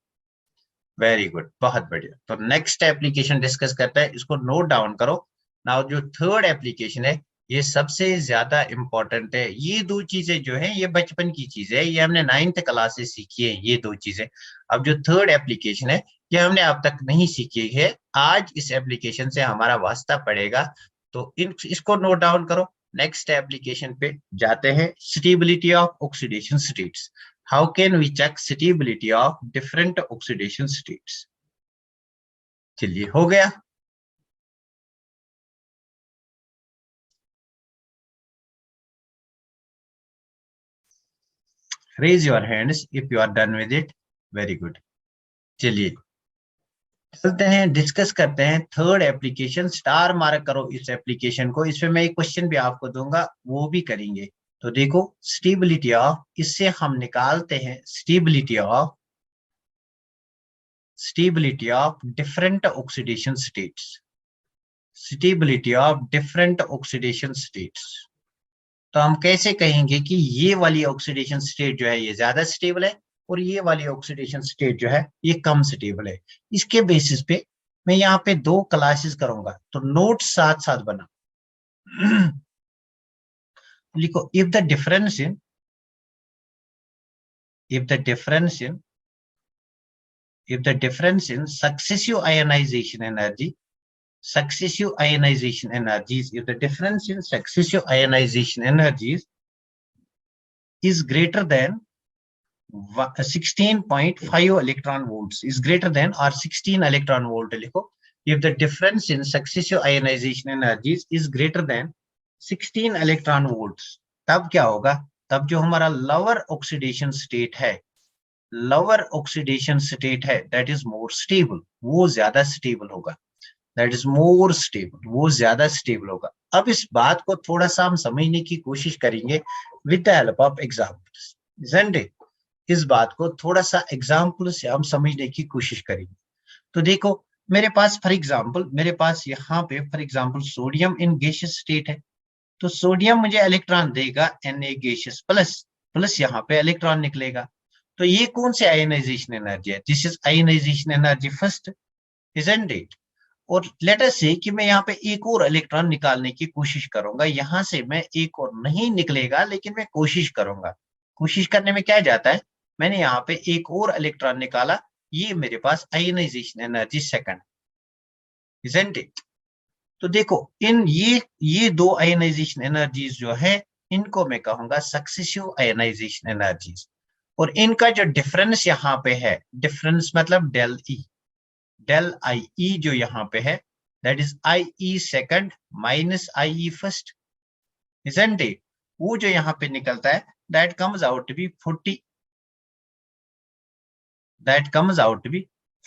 Very good, बहुत बढ़िया। तो नेक्स्ट एप्लीकेशन डिस्कस करते हैं, इसको नोट डाउन करो। नाउ जो थर्ड एप्लीकेशन है ये सबसे ज्यादा इंपॉर्टेंट है। ये दो चीजें जो है ये बचपन की चीजें है, ये हमने 9th क्लास से सीखी है ये दो चीजें। अब जो थर्ड एप्लीकेशन है ये हमने अब तक नहीं सीखी है, आज इस एप्लीकेशन से हमारा वास्ता पड़ेगा। तो इसको नोट डाउन करो। नेक्स्ट एप्लीकेशन पे जाते हैं, stability of oxidation states. How can we check stability of different oxidation states? चलिए हो गया। Raise your hands if you are done with it. Very good. चलिए चलते हैं, डिस्कस करते हैं थर्ड एप्लीकेशन। स्टार मार्क करो इस एप्लीकेशन को, इसमें मैं एक क्वेश्चन भी आपको दूंगा वो भी करेंगे। तो देखो, स्टेबिलिटी ऑफ, इससे हम निकालते हैं stability of different oxidation states, stability of different oxidation states. तो हम कैसे कहेंगे कि ये वाली ऑक्सीडेशन स्टेट जो है ये ज्यादा स्टेबल है और ये वाली ऑक्सीडेशन स्टेट जो है ये कम स्टेबल है। इसके बेसिस पे मैं यहाँ पे दो क्लासेस करूंगा, तो नोट साथ साथ बना। लिखो, if the difference in successive ionization energy, if the difference in successive ionization energies is greater than 16.5 electron volts, is greater than or 16 electron volt लिखो। If the difference in successive ionization energies is greater than 16 electron volts, तब क्या होगा? तब जो हमारा lower oxidation state है, that is more stable, वो ज्यादा स्टेबल होगा। दैट इज मोर स्टेबल, वो ज्यादा स्टेबल होगा। अब इस बात को थोड़ा सा हम समझने की कोशिश करेंगे with the help of examples, isn't it? इस बात को थोड़ा सा एग्जाम्पल से हम समझने की कोशिश करेंगे। तो देखो, मेरे पास यहाँ पे for example sodium in gaseous state है। तो सोडियम मुझे इलेक्ट्रॉन देगा Na गैसियस प्लस, यहाँ पे इलेक्ट्रॉन निकलेगा। तो ये कौन सी आयनाइजेशन एनर्जी है? This is ionization energy first, isn't it? और लेटर से कि मैं यहाँ पे एक और इलेक्ट्रॉन निकालने की कोशिश करूंगा, यहाँ से मैं एक और नहीं निकलेगा लेकिन मैं कोशिश करूंगा। कोशिश करने में क्या जाता है, मैंने यहाँ पे एक और इलेक्ट्रॉन निकाला, ये मेरे पास ionisation energy second, isn't it? तो देखो, इन ये दो आयनाइजेशन एनर्जीज जो है इनको मैं कहूंगा सक्सेसिव आयनाइजेशन एनर्जीज। और इनका जो डिफरेंस यहाँ पे है, डिफरेंस मतलब डेल आई ई जो यहाँ पे है, that is I E second minus I E first, isn't it? वो जो यहाँ पे निकलता है that comes out to be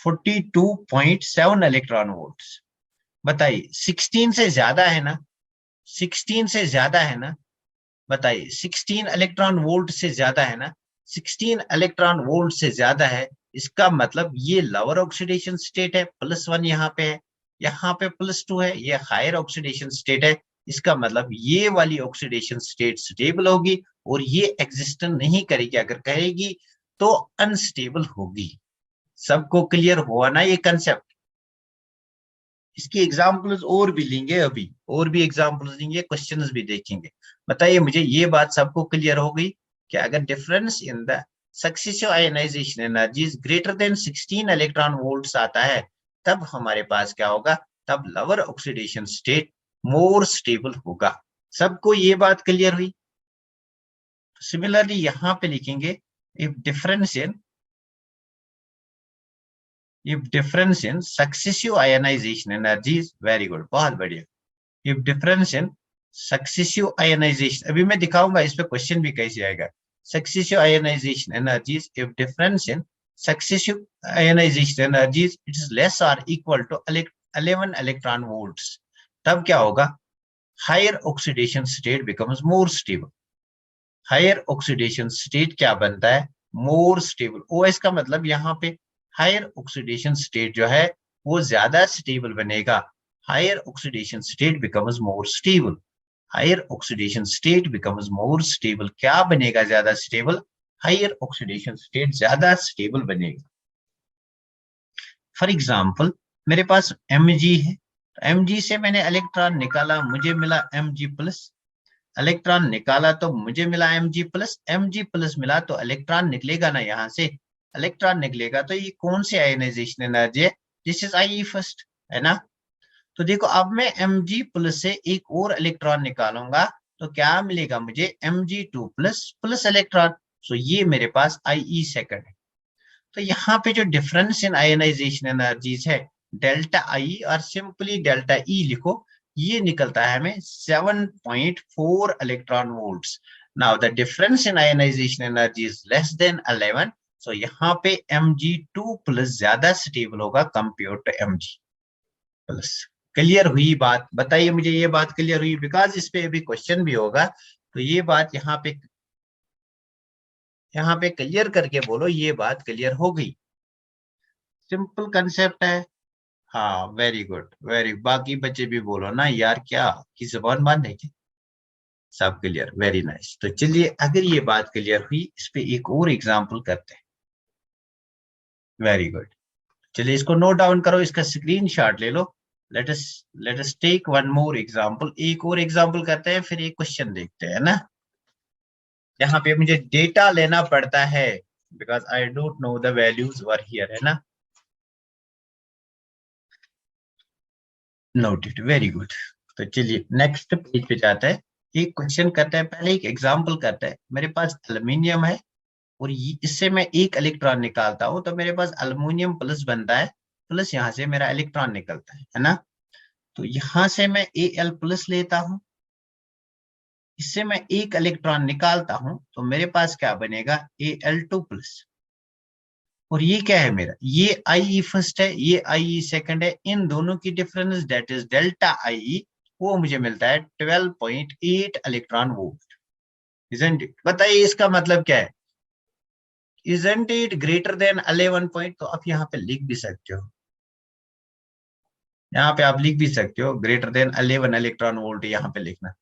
42.7 electron volts. बताइए 16 से ज्यादा है ना, 16 से ज्यादा है ना, बताइए 16 इलेक्ट्रॉन वोल्ट से ज्यादा है ना, 16 इलेक्ट्रॉन वोल्ट से ज्यादा है, इसका मतलब ये लोअर ऑक्सीडेशन स्टेट है, +1 यहाँ पे +2 है, ये हायर ऑक्सीडेशन स्टेट है। इसका मतलब ये वाली ऑक्सीडेशन स्टेट स्टेबल होगी और ये एग्जिस्ट नहीं करेगी, अगर करेगी तो अनस्टेबल होगी। सबको क्लियर हुआ ना ये कंसेप्ट? इसकी एग्जाम्पल्स और भी लेंगे, अभी और भी एग्जाम्पल्स लेंगे, क्वेश्चंस भी देखेंगे। बताइए मुझे ये बात सबको क्लियर हो गई कि अगर difference in the successive ionization energies greater than 16 electron volts आता है, तब हमारे पास क्या होगा? तब lower oxidation state more stable होगा। सबको ये बात क्लियर हुई? सिमिलरली यहाँ पे लिखेंगे if difference in successive ionization energies, very good, बहुत बढ़िया। if difference in successive ionization, अभी मैं दिखाऊंगा इस पे क्वेश्चन भी कैसे आएगा। successive ionization energies, if difference in successive ionization energies it is less or equal to 11 electron volts, तब क्या होगा? higher oxidation state becomes more stable। Higher oxidation state क्या बनता है? More stable. ओएस का मतलब यहाँ पे हायर ऑक्सीडेशन स्टेट जो है वो ज्यादा स्टेबल बनेगा। Higher oxidation state becomes more stable. Higher oxidation state becomes more stable. क्या बनेगा ज्यादा स्टेबल? हायर ऑक्सीडेशन स्टेट ज्यादा स्टेबल बनेगा। फॉर एग्जाम्पल मेरे पास Mg है, Mg से मैंने इलेक्ट्रॉन निकाला, मुझे मिला Mg प्लस। इलेक्ट्रॉन निकाला तो मुझे मिला Mg प्लस। Mg प्लस मिला तो इलेक्ट्रॉन निकलेगा ना यहाँ से? इलेक्ट्रॉन निकलेगा तो ये कौन सी आयनाइजेशन एनर्जी है? दिस इज Ie फर्स्ट, है ना? तो देखो अब मैं Mg प्लस से एक और इलेक्ट्रॉन निकालूंगा तो क्या मिलेगा मुझे? Mg2 plus plus electron. So ये मेरे पास Ie सेकंड है। तो यहाँ पे जो डिफरेंस इन आयनाइजेशन एनर्जीज है डेल्टा आई और सिंपली डेल्टा ई लिखो, ये निकलता है हमें 7.4 electron volts. Now the difference in ionisation energy is less than 11, so यहाँ पे Mg2 प्लस ज्यादा स्टेबल होगा compare to Mg plus. Clear हुई बात? बताइए मुझे ये बात क्लियर हुई? बिकॉज इस पे अभी क्वेश्चन भी होगा, तो ये बात यहाँ पे क्लियर करके बोलो ये बात क्लियर हो गई। सिंपल कंसेप्ट है। हाँ वेरी गुड, वेरी। बाकी बच्चे भी बोलो ना यार, क्या की जबान बंद है क्या? सब क्लियर, वेरी नाइस। तो चलिए अगर ये बात क्लियर हुई इस पे एक और एग्जांपल करते हैं। Very good. चलिए इसको नोट डाउन करो, इसका स्क्रीनशॉट ले लो। Let us take one more example. एक और एग्जांपल करते हैं फिर एक क्वेश्चन देखते हैं ना। यहाँ पे मुझे डेटा लेना पड़ता है because I don't know the values were here, है ना? Noted, very good. तो चलिए नेक्स्ट पेज पे जाते हैं। एक क्वेश्चन करते हैं, पहले एक एग्जांपल करते हैं। मेरे पास एल्युमिनियम है और इससे मैं एक इलेक्ट्रॉन निकालता हूं तो मेरे पास एल्युमिनियम प्लस बनता है, प्लस यहाँ से मेरा इलेक्ट्रॉन निकलता है ना? तो यहाँ से मैं Al प्लस लेता हूँ, इससे मैं एक इलेक्ट्रॉन निकालता हूं तो मेरे पास क्या बनेगा? Al2 plus. और ये क्या है मेरा? ये Ie फर्स्ट है, ये Ie सेकंड है। इन दोनों की difference that is delta Ie, वो मुझे मिलता है 12.8 इलेक्ट्रॉन वोल्ट। Isn't it? बताइए इसका मतलब क्या है? Isn't it greater than 11 point? तो आप यहाँ पे लिख भी सकते हो, यहाँ पे आप लिख भी सकते हो ग्रेटर देन 11 इलेक्ट्रॉन वोल्ट, यहाँ पे लिखना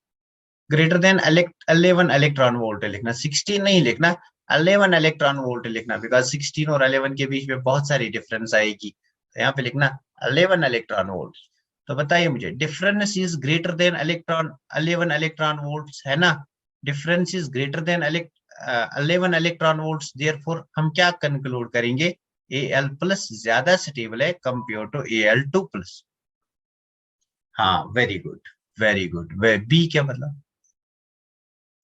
ग्रेटर देन 11 इलेक्ट्रॉन वोल्ट लिखना, 16 नहीं लिखना, 11 इलेक्ट्रॉन वोल्ट लिखना, बिकॉज 16 और 11 के बीच में बहुत सारी डिफरेंस आएगी। तो यहाँ पे लिखना 11 इलेक्ट्रॉन वोल्ट। तो बताइए मुझे difference is greater then 11 electron volt, है ना? Difference is greater then 11 electron volt, therefore हम क्या कंक्लूड करेंगे? Al प्लस ज्यादा स्टेबल है कंपेयर टू Al2 प्लस। हाँ वेरी गुड, वेरी गुड। वे बी क्या मतलब?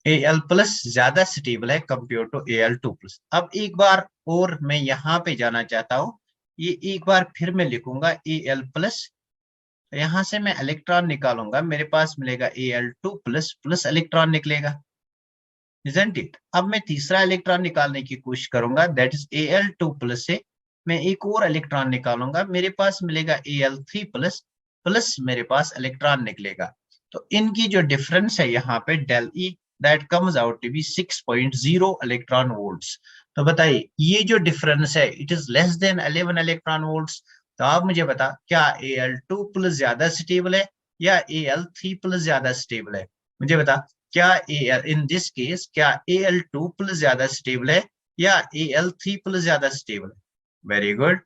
Al प्लस ज्यादा स्टेबल है कंपेयर टू Al2 प्लस। अब एक बार और मैं यहाँ पे जाना चाहता हूँ, ये एक बार फिर मैं लिखूंगा Al प्लस। यहाँ से मैं इलेक्ट्रॉन निकालूंगा, मेरे पास मिलेगा Al2 प्लस प्लस इलेक्ट्रॉन निकलेगा, isn't it? अब मैं तीसरा इलेक्ट्रॉन निकालने की कोशिश करूंगा, दैट इज Al2 प्लस से मैं एक और इलेक्ट्रॉन निकालूंगा, मेरे पास मिलेगा Al3 प्लस प्लस मेरे पास इलेक्ट्रॉन निकलेगा। तो इनकी जो डिफरेंस है यहाँ पे del E, that comes out to be 6.0 electron volts. तो बताइए ये जो डिफरेंस है it is less than 11 electron volts. तो आप मुझे बता क्या Al2 प्लस ज्यादा स्टेबल है या Al3 प्लस ज्यादा स्टेबल है? मुझे बता क्या इन दिस केस क्या Al2 प्लस ज्यादा स्टेबल है या Al3 प्लस ज्यादा स्टेबल है? Very good,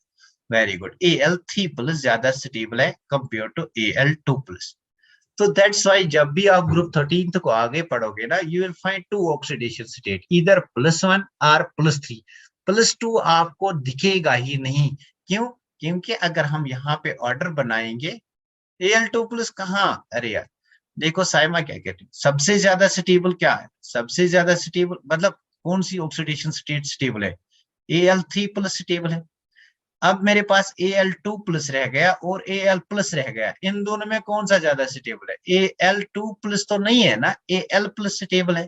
very good. Al3+ ज्यादा स्टेबल है कंपेयर टू Al2+। तो दैट्स वाई जब भी आप ग्रुप 13 को आगे पढ़ोगे ना, you will find to oxidation state, इधर +1 और +3। +2 आपको दिखेगा ही नहीं। क्यों? क्योंकि अगर हम यहाँ पे ऑर्डर बनाएंगे, Al2+ कहाँ, अरे यार देखो साइमा क्या कहती है, सबसे ज्यादा स्टेबल क्या है, सबसे ज्यादा स्टेबल मतलब कौन सी ऑक्सीडेशन स्टेट स्टेबल है? Al3+ स्टेबल है। अब मेरे पास Al2+ रह गया और Al+ रह गया, इन दोनों में कौन सा ज्यादा स्टेबल है? Al2+ तो नहीं है ना, Al+ स्टेबल है।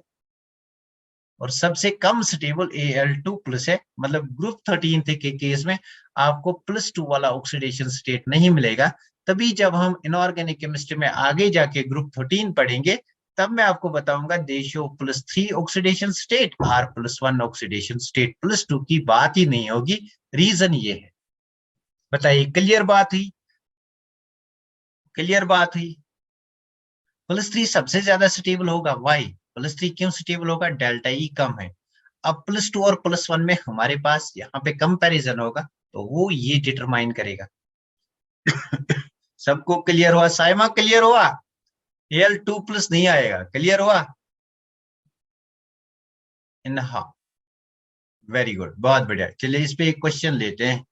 और सबसे कम स्टेबल Al2+ है। मतलब ग्रुप 13 के केस में आपको +2 वाला ऑक्सीडेशन स्टेट नहीं मिलेगा। तभी जब हम इनऑर्गेनिक केमिस्ट्री में आगे जाके ग्रुप 13 पढ़ेंगे, तब मैं आपको बताऊंगा दे show +3 oxidation state, R+1 oxidation state, +2 की बात ही नहीं होगी। रीजन ये है। बताइए, क्लियर बात हुई? क्लियर बात हुई? +3 सबसे ज्यादा स्टेबल होगा। वाई? +3 क्यों स्टेबल होगा? डेल्टा ई कम है। अब +2 और +1 में हमारे पास यहाँ पे कंपैरिजन होगा, तो वो ये डिटरमाइन करेगा। सबको क्लियर हुआ? साइमा क्लियर हुआ? Al2+ नहीं आएगा, क्लियर हुआ? हाँ, वेरी गुड, बहुत बढ़िया। चलिए इस पे एक क्वेश्चन लेते हैं।